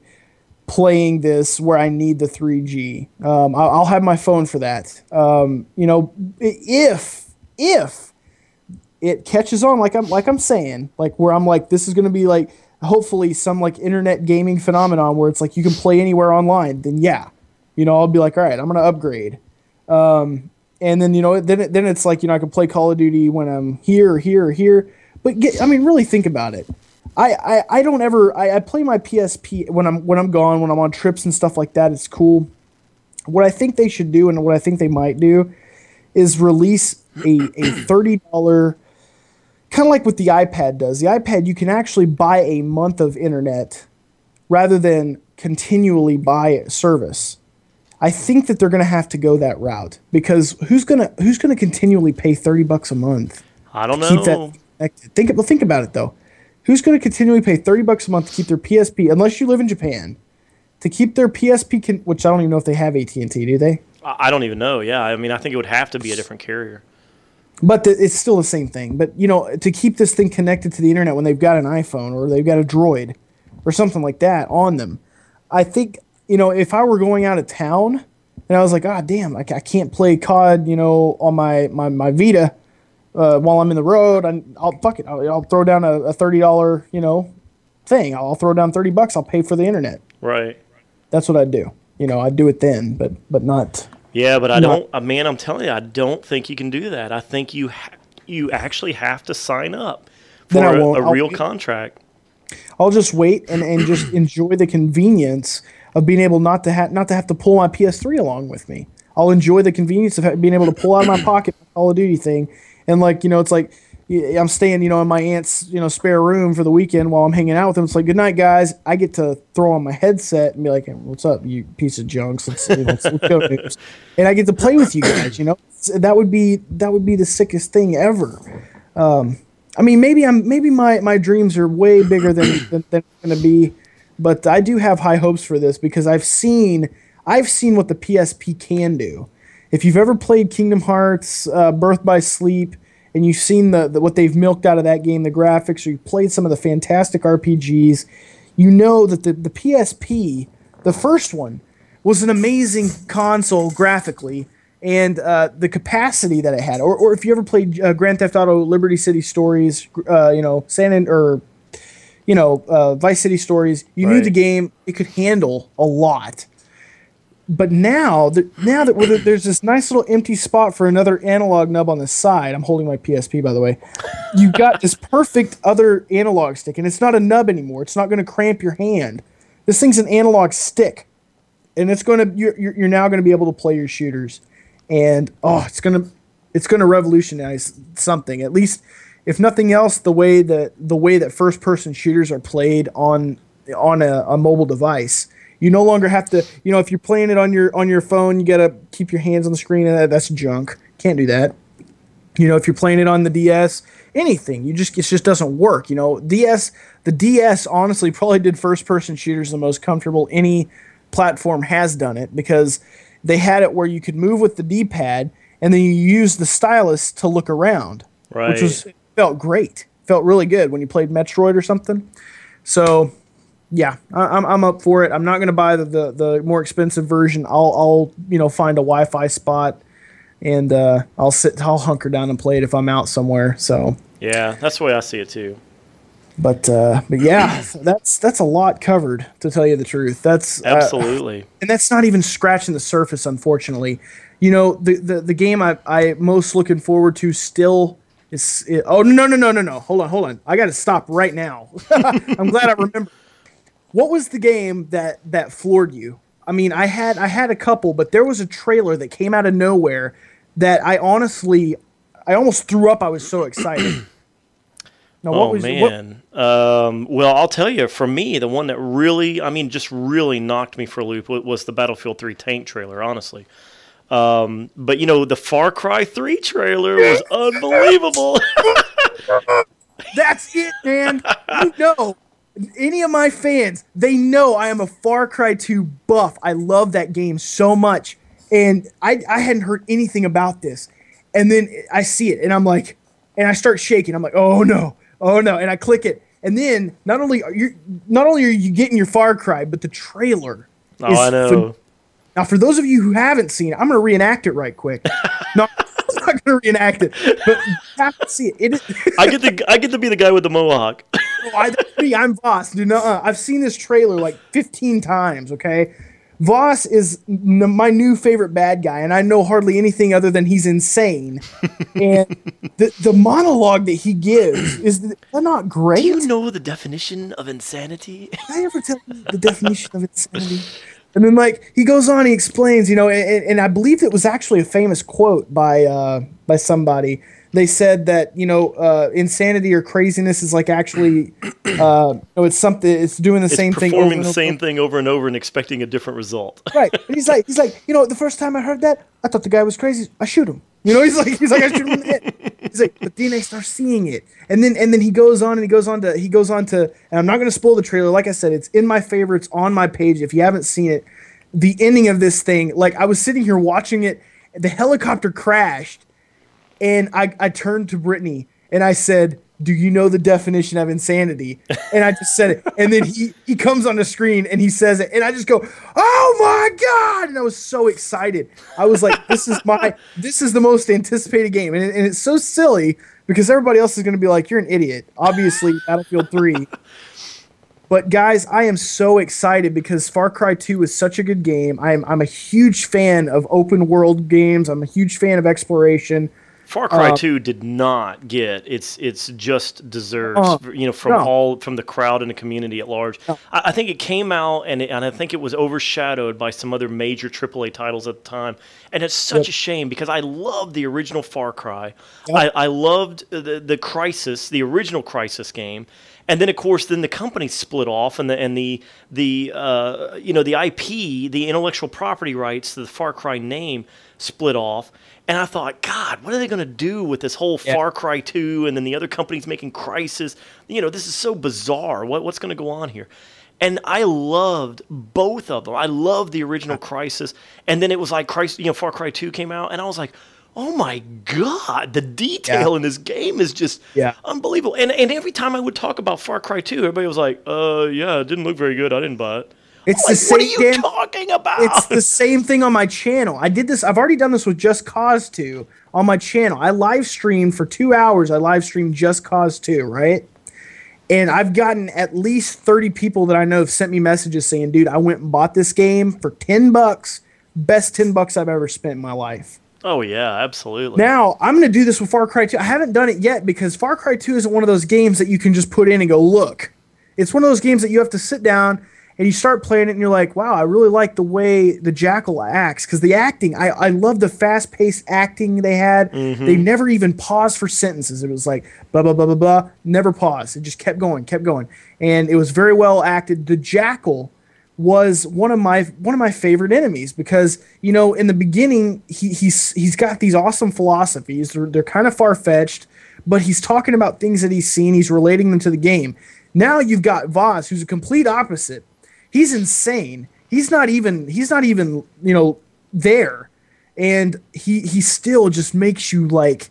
playing this where I need the 3G. I'll have my phone for that. You know, if it catches on, like I'm saying, like where I'm like, this is going to be like, hopefully some like internet gaming phenomenon where it's like you can play anywhere online, then yeah, you know, I'll be like, all right, I'm going to upgrade. And then, you know, then it's like, you know, I can play Call of Duty when I'm here. But I mean, really think about it. I don't ever, I play my PSP when I'm gone, when I'm on trips and stuff like that. It's cool. What I think they should do and what I think they might do is release a $30, kind of like what the iPad does. The iPad, you can actually buy a month of internet rather than continually buy service. I think that they're going to have to go that route because who's going to continually pay $30 a month? I don't know. Think about it though. Who's going to continually pay $30 a month to keep their PSP, unless you live in Japan, to keep their PSP, which I don't even know if they have AT&T, do they? I don't even know. Yeah, I mean, I think it would have to be a different carrier. But it's still the same thing. But, you know, to keep this thing connected to the internet when they've got an iPhone or they've got a Droid or something like that on them, I think, you know, if I were going out of town and I was like, damn, I can't play COD, you know, on my Vita while I'm in the road, I'll throw down a $30, you know, thing. I'll throw down $30. I'll pay for the internet. Right. That's what I'd do. You know, I'd do it then, but not. Yeah, but I'm telling you, I don't think you can do that. I think you actually have to sign up for a real contract. I'll just wait and just enjoy the convenience of being able not to have to pull my PS3 along with me. I'll enjoy the convenience of being able to pull out of my pocket my Call of Duty thing. And like, you know, it's like I'm staying, you know, in my aunt's, you know, spare room for the weekend while I'm hanging out with them. It's like, good night, guys. I get to throw on my headset and be like, what's up, you piece of junk? Let's go. And I get to play with you guys, you know. That would be the sickest thing ever. I mean, maybe my dreams are way bigger than going to be, but I do have high hopes for this because I've seen what the PSP can do. If you've ever played Kingdom Hearts, Birth by Sleep, and you've seen what they've milked out of that game, the graphics, or you've played some of the fantastic RPGs, you know that the PSP, the first one, was an amazing console graphically, and the capacity that it had. Or if you ever played Grand Theft Auto Liberty City Stories, Vice City Stories, you knew the game, it could handle a lot. But now that there's this nice little empty spot for another analog nub on the side, I'm holding my PSP, by the way, you've got this perfect other analog stick, and it's not a nub anymore. It's not going to cramp your hand. This thing's an analog stick, and you're now going to be able to play your shooters, and it's going to revolutionize something. At least, if nothing else, the way that first person shooters are played on a mobile device. You no longer have to, you know, if you're playing it on your phone, you got to keep your hands on the screen, and that's junk. Can't do that. You know, if you're playing it on the DS, anything, it just doesn't work. You know, the DS honestly probably did first-person shooters the most comfortable any platform has done it, because they had it where you could move with the D-pad, and then you use the stylus to look around, which felt great. Felt really good when you played Metroid or something. So Yeah, I'm up for it. I'm not going to buy the more expensive version. I'll find a Wi-Fi spot and I'll hunker down and play it if I'm out somewhere. So Yeah, that's the way I see it too. but yeah, that's a lot covered, to tell you the truth. That's Absolutely. and that's not even scratching the surface, unfortunately. The game I most looking forward to still is oh no. Hold on. I got to stop right now. I'm glad I remember. What was the game that floored you? I mean, I had a couple, but there was a trailer that came out of nowhere that I almost threw up. I was so excited. Now, well, I'll tell you, for me, the one that really, just really knocked me for a loop was the Battlefield 3 tank trailer, honestly. But, the Far Cry 3 trailer was unbelievable. That's it, man. Any of my fans, they know I am a Far Cry 2 buff. I love that game so much. And I hadn't heard anything about this. And then I see it, and I'm like, and I start shaking. I'm like, oh no. And I click it. And then not only are you getting your Far Cry, but the trailer. Oh, I know. Now, for those of you who haven't seen it, I'm going to reenact it right quick. No, I'm not going to reenact it, but you have to see it. I get to be the guy with the mohawk. I'm Voss. I've seen this trailer like 15 times, okay? Voss is my new favorite bad guy, and I know hardly anything other than he's insane. And the monologue that he gives is not great. Do you know the definition of insanity? Did I ever tell you the definition of insanity? And then, he goes on, he explains, and I believe it was actually a famous quote by somebody. They said that, insanity or craziness is like actually, it's something, it's doing the same thing. Performing the same thing over and over and expecting a different result. Right. And he's like, the first time I heard that, I thought the guy was crazy. I shoot him. He's like, I shoot him in the head. He's like, but then I start seeing it. And then he goes on to, and I'm not going to spoil the trailer. Like I said, it's in my favorites on my page. If you haven't seen it, the ending of this thing, I was sitting here watching it, the helicopter crashed. And I turned to Brittany and I said, do you know the definition of insanity? And I just said it. And then he comes on the screen and he says it. And I just go, oh my God. And I was so excited. I was like, this is the most anticipated game. And it's so silly because everybody else is going to be like, you're an idiot. Obviously, Battlefield 3. But guys, I am so excited because Far Cry 2 is such a good game. I'm a huge fan of open world games. I'm a huge fan of exploration. Far Cry 2 did not get its just deserves, from the crowd and the community at large. No. I think it came out and I think it was overshadowed by some other major AAA titles at the time, and it's such a shame because I loved the original Far Cry. Yep. I loved the Crysis, the original Crysis game. And then, of course, the company split off, and the IP, the intellectual property rights to the Far Cry name split off. And I thought, God, what are they going to do with this whole Far Cry 2 and then the other companies making Crysis? This is so bizarre. What's going to go on here? And I loved both of them. I loved the original Crysis, and then it was like Far Cry 2 came out, and I was like, oh my God, the detail in this game is just unbelievable. And every time I would talk about Far Cry 2, everybody was like, it didn't look very good. I didn't buy it. It's the same. What are you talking about? It's the same thing on my channel. I did this. I've already done this with Just Cause 2 on my channel. I live streamed for 2 hours. I live streamed Just Cause 2, right? And I've gotten at least 30 people that I know have sent me messages saying, dude, I went and bought this game for $10. Best $10 I've ever spent in my life. Oh, yeah, absolutely. Now, I'm going to do this with Far Cry 2. I haven't done it yet because Far Cry 2 isn't one of those games that you can just put in and go, look. It's one of those games that you have to sit down and you start playing it and you're like, wow, I really like the way the Jackal acts. Because the acting, I love the fast-paced acting they had. Mm-hmm. They never even paused for sentences. It was like, blah, blah, blah, blah, blah. Never paused. It just kept going. And it was very well acted. The Jackal was one of my favorite enemies because, in the beginning, he's got these awesome philosophies. They're kind of far-fetched, but he's talking about things that he's seen. He's relating them to the game. Now you've got Voss, who's a complete opposite. He's insane. He's not even there, and he still just makes you like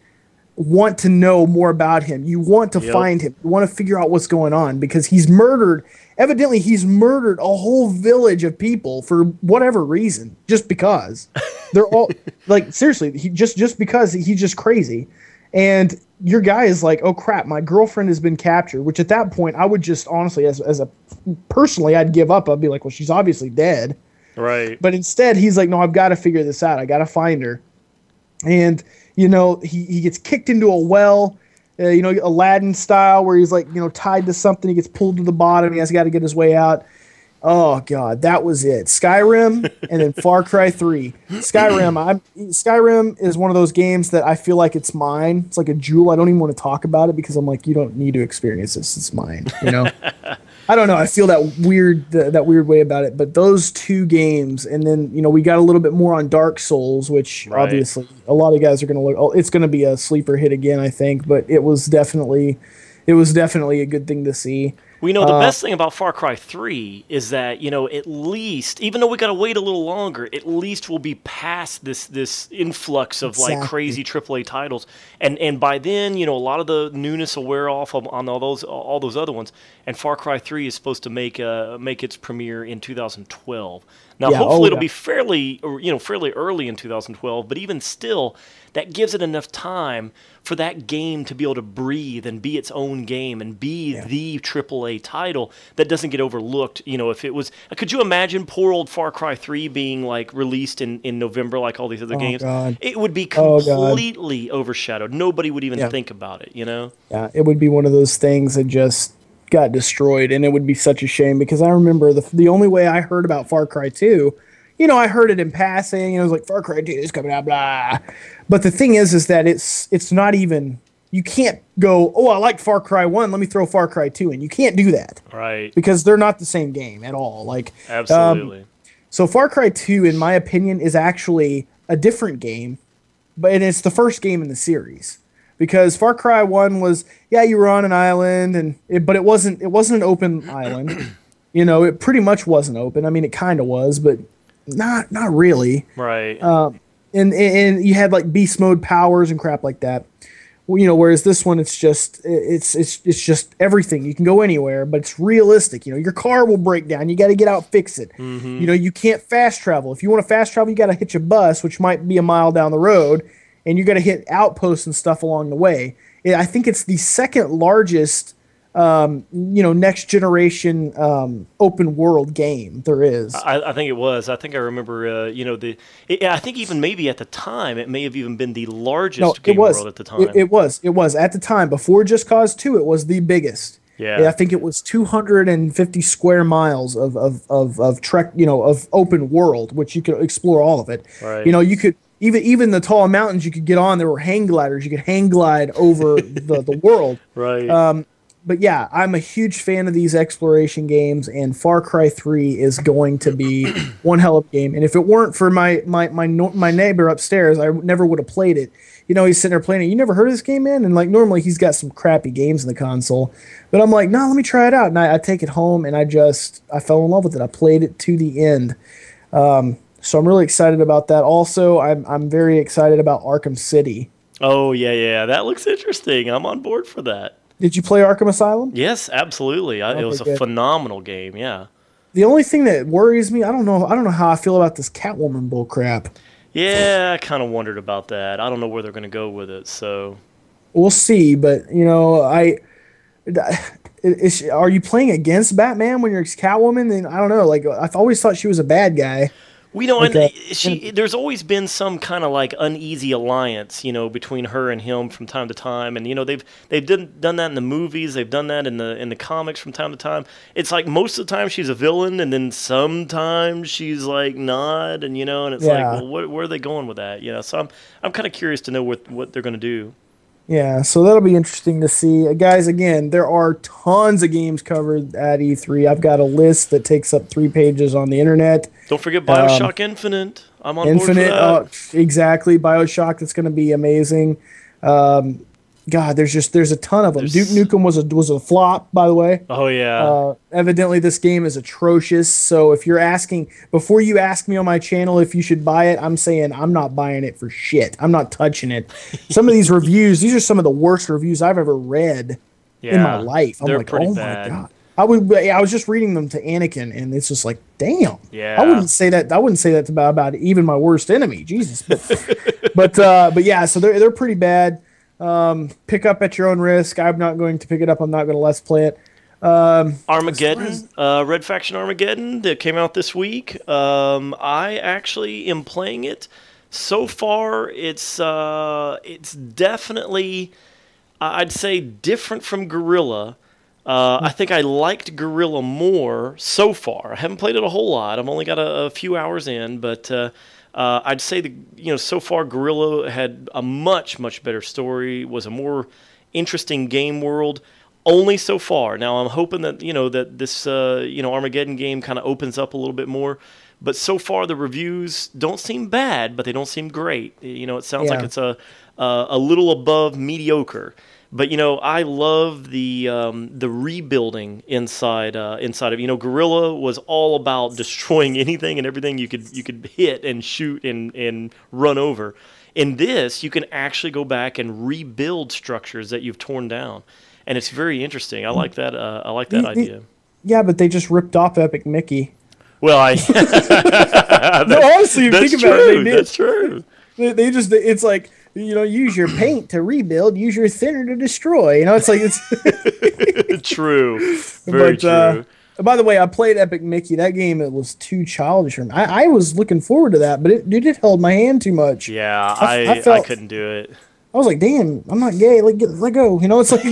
want to know more about him. You want to find him. You want to figure out what's going on because he's murdered. Evidently, he's murdered a whole village of people for whatever reason, just because. They're all like, seriously, he just because he's just crazy. And your guy is like, oh crap, my girlfriend has been captured, which at that point I would just honestly, personally, I'd give up. I'd be like, well, she's obviously dead. Right. But instead he's like, no, I've got to figure this out. I got to find her. And, you know, he gets kicked into a well, you know, Aladdin style, where he's like, you know, tied to something. He gets pulled to the bottom. He has got to get his way out. Oh God, that was it. Skyrim and then Far Cry 3. Skyrim is one of those games that I feel like it's mine. It's like a jewel. I don't even want to talk about it because I'm like, you don't need to experience this. It's mine. You know. I don't know. I feel that weird way about it. But those two games, and then, you know, we got a little bit more on Dark Souls, which obviously a lot of guys are going to look. Oh, it's going to be a sleeper hit again, I think. But it was definitely a good thing to see. We know the best thing about Far Cry 3 is that, you know, at least, even though we got to wait a little longer, at least we'll be past this influx of like crazy AAA titles, and by then, you know, a lot of the newness will wear off on all those other ones, and Far Cry 3 is supposed to make its premiere in 2012. Now, hopefully, it'll be fairly early in 2012, but even still, that gives it enough time for that game to be able to breathe and be its own game and be the AAA title that doesn't get overlooked. You know, if it was, could you imagine poor old Far Cry 3 being like released in November like all these other games? God. It would be completely overshadowed. Nobody would even think about it, you know? Yeah, it would be one of those things that just got destroyed, and it would be such a shame because I remember the only way I heard about Far Cry 2, you know, I heard it in passing, and it was like, Far Cry 2 is coming out, blah. But the thing is that it's not even, you can't go, oh, I like Far Cry 1, let me throw Far Cry 2 in. You can't do that. Right. Because they're not the same game at all. Like, absolutely. So Far Cry 2, in my opinion, is actually a different game, but it's the first game in the series. Because Far Cry 1 was, you were on an island, but it wasn't an open island. You know, it pretty much wasn't open. I mean, it kind of was, but not really. Right. And you had like beast mode powers and crap like that. Well, you know, whereas this one, it's just everything. You can go anywhere, but it's realistic. You know, your car will break down. You got to get out, fix it. Mm-hmm. You know, you can't fast travel. If you want to fast travel, you got to hitch a bus, which might be a mile down the road. And you got to hit outposts and stuff along the way. I think it's the second largest, next generation open world game there is. I think it was. I think I remember. I think even maybe at the time it may have even been the largest game world at the time. It was at the time before Just Cause 2. It was the biggest. Yeah. I think it was 250 square miles of trek. You know, of open world, which you could explore all of it. Right. You know, you could. Even the tall mountains you could get on, there were hang gliders. You could hang glide over the world. Right. But yeah, I'm a huge fan of these exploration games, and Far Cry 3 is going to be one hell of a game. And if it weren't for my neighbor upstairs, I never would have played it. You know, he's sitting there playing it. You never heard of this game, man? And like normally he's got some crappy games in the console, but I'm like, no, let me try it out. And I take it home, and I fell in love with it. I played it to the end. So I'm really excited about that. Also, I'm very excited about Arkham City. Oh, yeah. That looks interesting. I'm on board for that. Did you play Arkham Asylum? Yes, absolutely. It was a phenomenal game, yeah. The only thing that worries me, I don't know how I feel about this Catwoman bullcrap. Yeah, I kind of wondered about that. I don't know where they're going to go with it, so. We'll see, but, you know, are you playing against Batman when you're Catwoman? Then I don't know. Like, I've always thought she was a bad guy. We know, there's always been some kind of like uneasy alliance, you know, between her and him from time to time, and you know they've done that in the movies, they've done that in the comics from time to time. It's like most of the time she's a villain, and then sometimes she's like not, and you know, and it's like, well, where are they going with that? You know, so I'm kind of curious to know what they're going to do. Yeah, so that'll be interesting to see. Guys, again, there are tons of games covered at E3. I've got a list that takes up 3 pages on the internet. Don't forget BioShock Infinite. I'm on board for that. Exactly. BioShock, that's going to be amazing. God, there's a ton of them. Duke Nukem was a flop, by the way. Oh yeah. Evidently, this game is atrocious. So if you're asking, before you ask me on my channel if you should buy it, I'm saying I'm not buying it for shit. I'm not touching it. Some of these reviews, these are some of the worst reviews I've ever read in my life. I'm like, oh bad. my God. I was just reading them to Anakin, and it's just like, damn. Yeah. I wouldn't say that about even my worst enemy. Jesus. But yeah, so they're pretty bad. Pick up at your own risk. I'm not going to pick it up. I'm not going to let's play it. Armageddon, Red Faction Armageddon that came out this week. I actually am playing it. So far, it's definitely, I'd say, different from Guerrilla. I think I liked Guerrilla more so far. I haven't played it a whole lot. I've only got a few hours in, but I'd say so far Guerrilla had a much better story. Was a more interesting game world. Only so far. Now I'm hoping that that this Armageddon game kind of opens up a little bit more. But so far the reviews don't seem bad, but they don't seem great. It sounds like it's a little above mediocre. But I love the rebuilding inside of Guerrilla was all about destroying anything and everything you could hit and shoot and run over. In this, you can actually go back and rebuild structures that you've torn down, and it's very interesting. I like that. Idea. Yeah, but they just ripped off Epic Mickey. Well, no, honestly, think about it. They did. That's true. It's like, use your paint to rebuild, use your thinner to destroy. It's like it's true. Very true. By the way, I played Epic Mickey. That game, it was too childish for me. I was looking forward to that, but it held my hand too much. Yeah, I couldn't do it. I was like, damn, I'm not gay. Let go. It's like,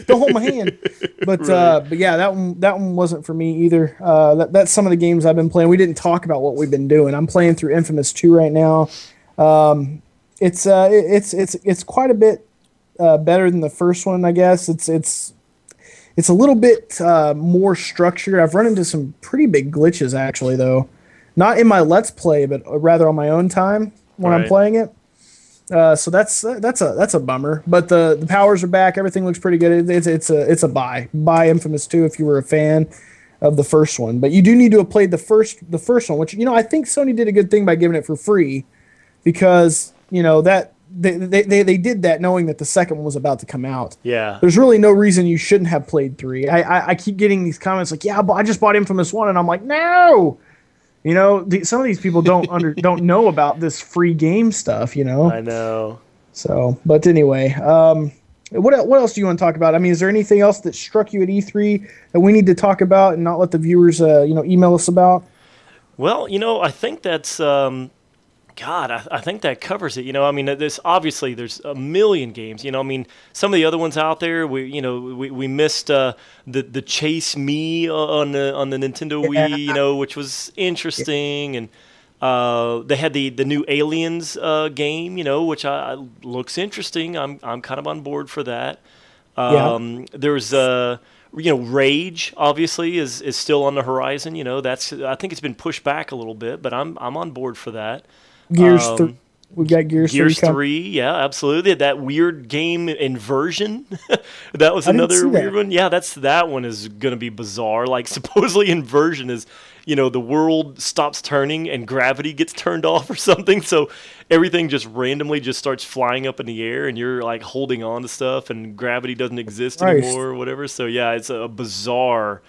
don't hold my hand. But right. But yeah, that one wasn't for me either. That's some of the games I've been playing. We didn't talk about what we've been doing. I'm playing through Infamous 2 right now. It's quite a bit better than the first one, I guess. It's a little bit more structured. I've run into some pretty big glitches actually, though. Not in my Let's Play, but rather on my own time when I'm playing it. So that's a bummer. But the powers are back. Everything looks pretty good. It's a buy Infamous 2 if you were a fan of the first one. But you do need to have played the first one, which I think Sony did a good thing by giving it for free, because that they did that knowing that the second one was about to come out. Yeah. There's really no reason you shouldn't have played 3. I keep getting these comments like, yeah, but I just bought Infamous 1, and I'm like, no. Some of these people don't know about this free game stuff. I know. So, but anyway, what else do you want to talk about? I mean, is there anything else that struck you at E3 that we need to talk about and not let the viewers email us about? Well, I think that's God, I think that covers it. I mean, there's a million games. I mean, some of the other ones out there, we missed the Chase Me on the Nintendo Wii, which was interesting, and they had the new Aliens game, which looks interesting. I'm kind of on board for that. There's Rage obviously is still on the horizon. I think it's been pushed back a little bit, but I'm on board for that. Gears 3. We got Gears 3. Yeah, absolutely. That weird game Inversion. That was another weird one. Yeah, that one is going to be bizarre. Like, supposedly Inversion is, the world stops turning and gravity gets turned off or something. So everything just randomly just starts flying up in the air, and you're like holding on to stuff, and gravity doesn't exist anymore or whatever. So yeah, it's a bizarre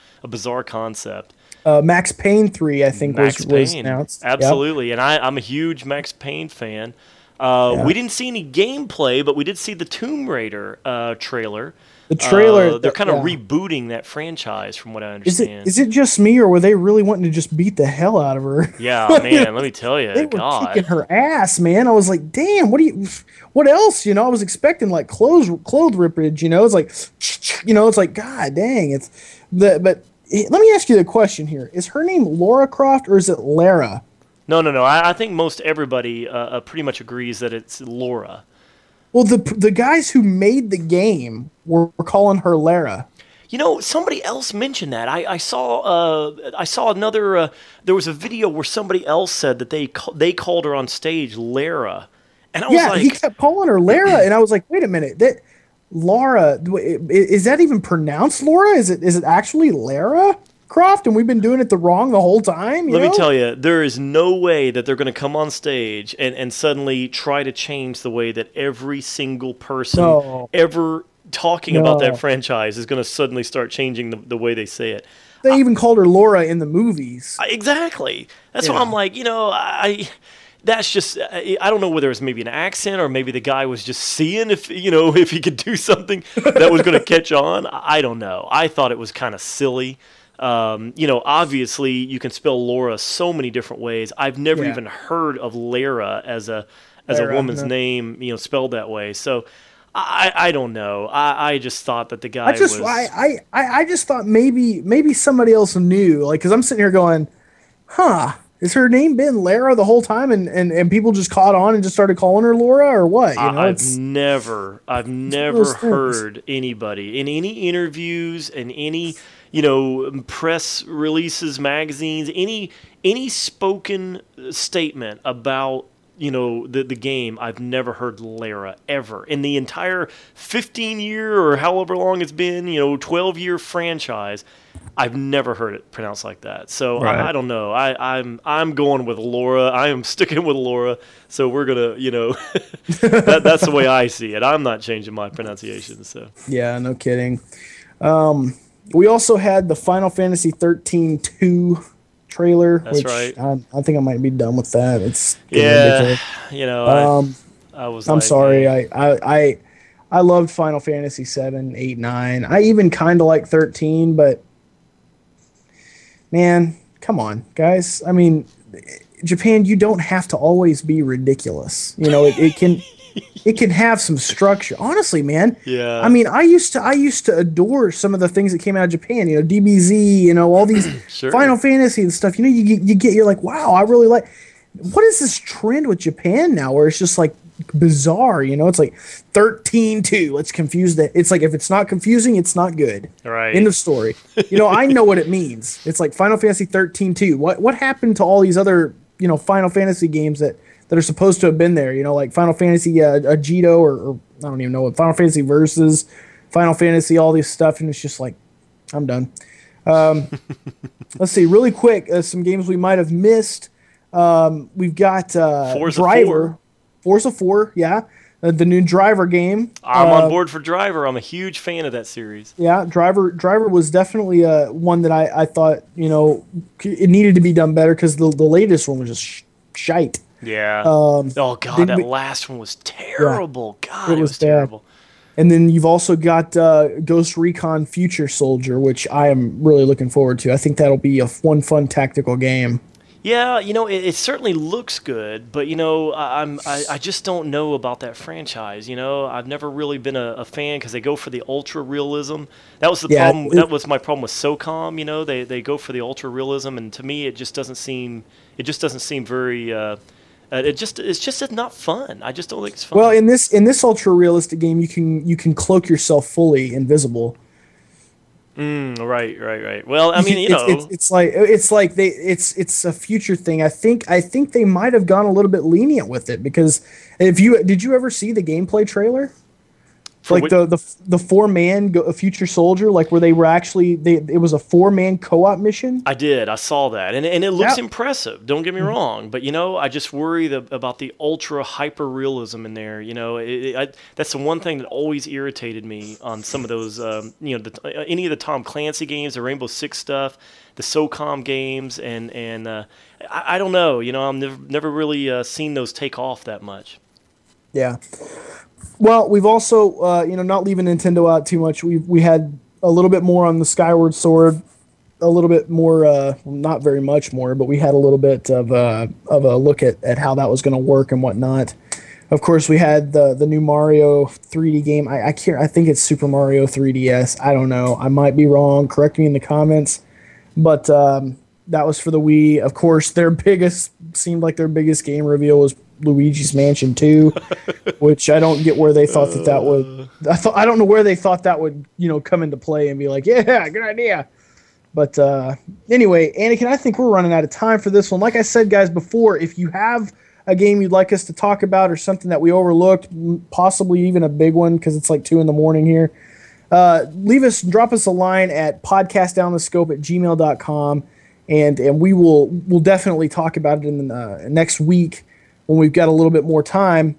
concept. Max Payne 3, I think, was announced. Absolutely, and I'm a huge Max Payne fan. We didn't see any gameplay, but we did see the Tomb Raider trailer. The trailer. They're kind of rebooting that franchise, from what I understand. Is it just me, or were they really wanting to just beat the hell out of her? Yeah, man, let me tell you. They were kicking her ass, man. I was like, damn, what else? I was expecting like clothes rippage, It's like, it's like, God dang, but let me ask you the question here. Is her name Laura Croft, or is it Lara? No. I think most everybody pretty much agrees that it's Laura. Well, the guys who made the game were calling her Lara. Somebody else mentioned that. I saw another. There was a video where somebody else said that they called her on stage Lara, and I was like, he kept calling her Lara, and I was like, wait a minute, Laura, is that even pronounced Laura? Is it actually Lara Croft, and we've been doing it the whole time? Let me tell you, there is no way that they're going to come on stage and suddenly try to change the way that every single person ever talking about that franchise is going to suddenly start changing the way they say it. They even called her Laura in the movies. Exactly. That's why I'm like, that's just, I don't know whether it's maybe an accent or maybe the guy was just seeing if he could do something that was going to catch on. I don't know. I thought it was kind of silly. Obviously you can spell Laura so many different ways. I've never even heard of Lara as a woman's name, spelled that way. So I don't know. I just thought that the guy I just thought maybe somebody else knew, like, because I'm sitting here going, has her name been Lara the whole time, and people just caught on and just started calling her Laura, or what? I've never heard anybody in any interviews and any press releases, magazines, any spoken statement about the game. I've never heard Lara ever in the entire 15-year or however long it's been, 12-year franchise. I've never heard it pronounced like that. So I don't know. I'm going with Laura. I am sticking with Laura. So we're gonna, that's the way I see it. I'm not changing my pronunciation. So yeah, no kidding. We also had the Final Fantasy 13 trailer. That's right. I think I might be done with that. It's ridiculous. I'm sorry. I loved Final Fantasy 7, 8, 9. I even kind of like 13, but man, come on, guys. I mean, Japan, you don't have to always be ridiculous. It can have some structure. Honestly, man. Yeah. I mean, I used to adore some of the things that came out of Japan. DBZ. All these sure. Final Fantasy and stuff. You're like, wow, I really like. What is this trend with Japan now, where it's just like bizarre? It's like 13-2. Let's confuse that. It's like if it's not confusing, it's not good. Right. End of story. I know what it means. It's like Final Fantasy 13-2. What happened to all these other Final Fantasy games that are supposed to have been there, like Final Fantasy Agito or I don't even know what, Final Fantasy Versus, Final Fantasy, all this stuff, and it's just like, I'm done. Let's see, really quick, some games we might have missed. We've got Forza 4, yeah, the new Driver game. I'm on board for Driver. I'm a huge fan of that series. Yeah, Driver was definitely one that I thought, it needed to be done better because the latest one was just shite. Yeah. That last one was terrible. Yeah, God, it was terrible. And then you've also got Ghost Recon Future Soldier, which I am really looking forward to. I think that'll be one fun tactical game. Yeah, it certainly looks good, but I just don't know about that franchise. I've never really been a fan because they go for the ultra realism. That was the problem. That was my problem with SOCOM. They go for the ultra realism, and to me, it just doesn't seem very. It's just not fun. I just don't think it's fun. Well, in this ultra realistic game, you can cloak yourself fully invisible. Right. Well, I mean, it's a future thing. I think they might have gone a little bit lenient with it because did you ever see the gameplay trailer? Like the 4-man Future Soldier, like where they were actually it was a 4-man co-op mission. I did. I saw that, and it looks impressive. Don't get me wrong, but I just worry about the ultra hyper realism in there. That's the one thing that always irritated me on some of those. Any of the Tom Clancy games, the Rainbow Six stuff, the SOCOM games, and I don't know. I've never really seen those take off that much. Yeah. Well, we've also, not leaving Nintendo out too much. We had a little bit more on the Skyward Sword, a little bit more, not very much more, but we had a little bit of a look at how that was going to work and whatnot. Of course, we had the new Mario 3D game. I think it's Super Mario 3DS. I don't know. I might be wrong. Correct me in the comments. But that was for the Wii. Of course, their biggest game reveal was Luigi's Mansion 2, which I don't get where they thought that would. I don't know where they thought that would come into play and be like, yeah, good idea. But anyway, Anakin, I think we're running out of time for this one. Like I said, guys, before, if you have a game you'd like us to talk about or something that we overlooked, possibly even a big one because it's like 2 a.m. here, drop us a line at podcastdownthescope@gmail.com, and we'll definitely talk about it in the next week when we've got a little bit more time.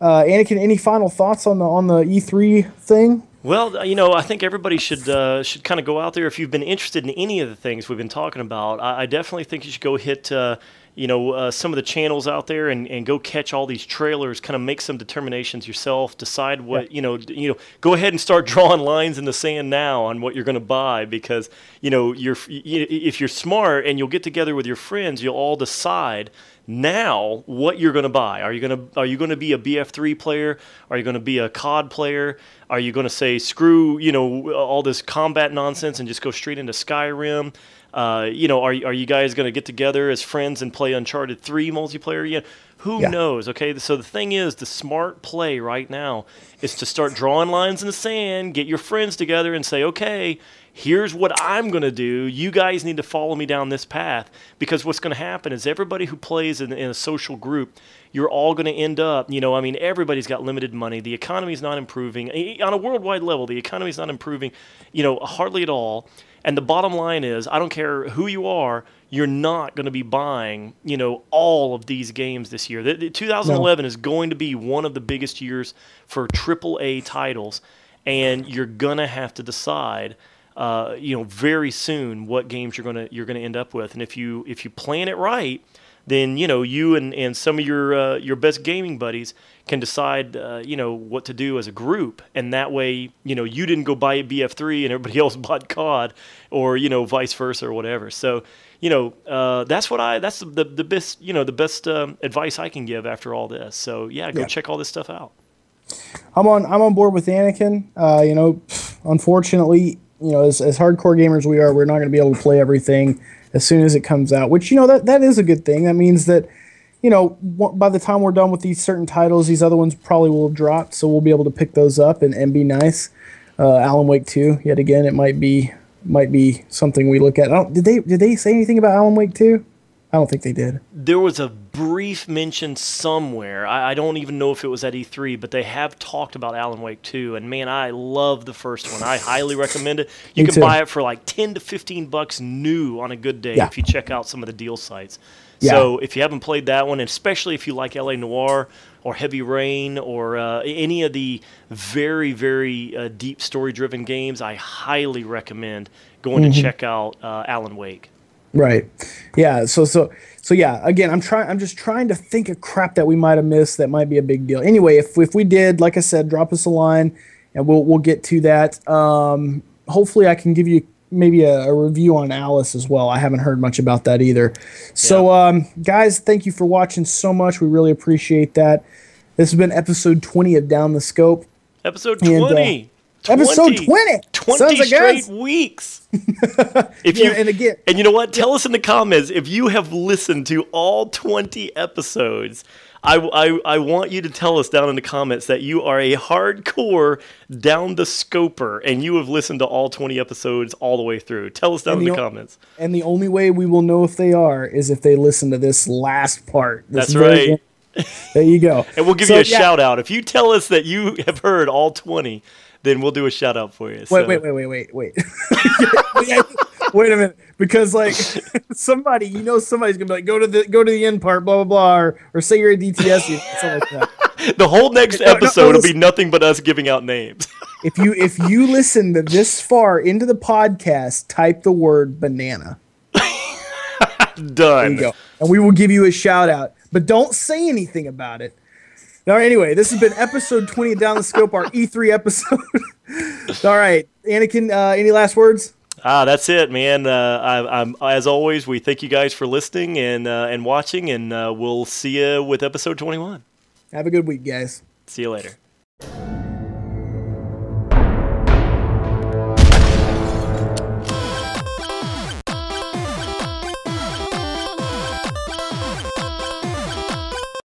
Anakin, any final thoughts on the E3 thing? Well, I think everybody should kind of go out there. If you've been interested in any of the things we've been talking about, I definitely think you should go hit some of the channels out there and go catch all these trailers. Kind of make some determinations yourself. Decide what Go ahead and start drawing lines in the sand now on what you're going to buy, because if you're smart and you'll get together with your friends, you'll all decide now what you're going to buy. Are you going to be a BF3 player? Are you going to be a COD player? Are you going to say screw all this combat nonsense and just go straight into Skyrim? Are you guys going to get together as friends and play Uncharted 3 multiplayer? Who knows? Okay, so the thing is, the smart play right now is to start drawing lines in the sand, get your friends together and say, okay, here's what I'm going to do. You guys need to follow me down this path, because what's going to happen is everybody who plays in a social group, you're all going to end up, everybody's got limited money. The economy's not improving. On a worldwide level, the economy's not improving, hardly at all. And the bottom line is, I don't care who you are, you're not going to be buying, all of these games this year. 2011 is going to be one of the biggest years for AAA titles, and you're going to have to decide very soon what games you're gonna end up with. And if you plan it right, then you and some of your best gaming buddies can decide what to do as a group, and that way you didn't go buy BF3 and everybody else bought COD, or vice versa or whatever. So that's the best the best advice I can give after all this. So go check all this stuff out. I'm on board with Anakin. Unfortunately, as hardcore gamers we are, we're not going to be able to play everything as soon as it comes out, which, that is a good thing. That means that, by the time we're done with these certain titles, these other ones probably will drop, so we'll be able to pick those up and be nice. Alan Wake 2, yet again, it might be something we look at. Did they say anything about Alan Wake 2? I don't think they did. There was a brief mention somewhere. I don't even know if it was at E3, but they have talked about Alan Wake 2, and man, I love the first one. I highly recommend it. You can buy it for like $10 to $15 new on a good day if you check out some of the deal sites. Yeah. So if you haven't played that one, and especially if you like LA Noire or Heavy Rain or any of the very, very deep story-driven games, I highly recommend going to check out Alan Wake. Right. Yeah. So yeah, again, I'm just trying to think of crap that we might have missed that might be a big deal. Anyway, if we did, like I said, drop us a line and we'll get to that. Hopefully I can give you maybe a review on Alice as well. I haven't heard much about that either. So guys, thank you for watching so much. We really appreciate that. This has been episode 20 of Down the Scope. Episode 20. Episode 20. 20 straight weeks. And you know what? Tell us in the comments if you have listened to all 20 episodes. I want you to tell us down in the comments that you are a hardcore Down the Scoper and you have listened to all 20 episodes all the way through. Tell us down in the comments. And the only way we will know if they are is if they listen to this last part. That's right. There you go. And we'll give you a shout out. If you tell us that you have heard all 20, then we'll do a shout out for you. Wait. Wait a minute, because like somebody's gonna be like, go to the end part, blah blah blah, or say you're a DTS, something like that. The whole next episode will be nothing but us giving out names. If you listen to this far into the podcast, type the word banana. Done. There you go, and we will give you a shout out, but don't say anything about it. All right, anyway, this has been episode 20 of Down the Scope, our E3 episode. All right, Anakin, any last words? That's it, man. As always, we thank you guys for listening and watching, and we'll see you with episode 21. Have a good week, guys. See you later.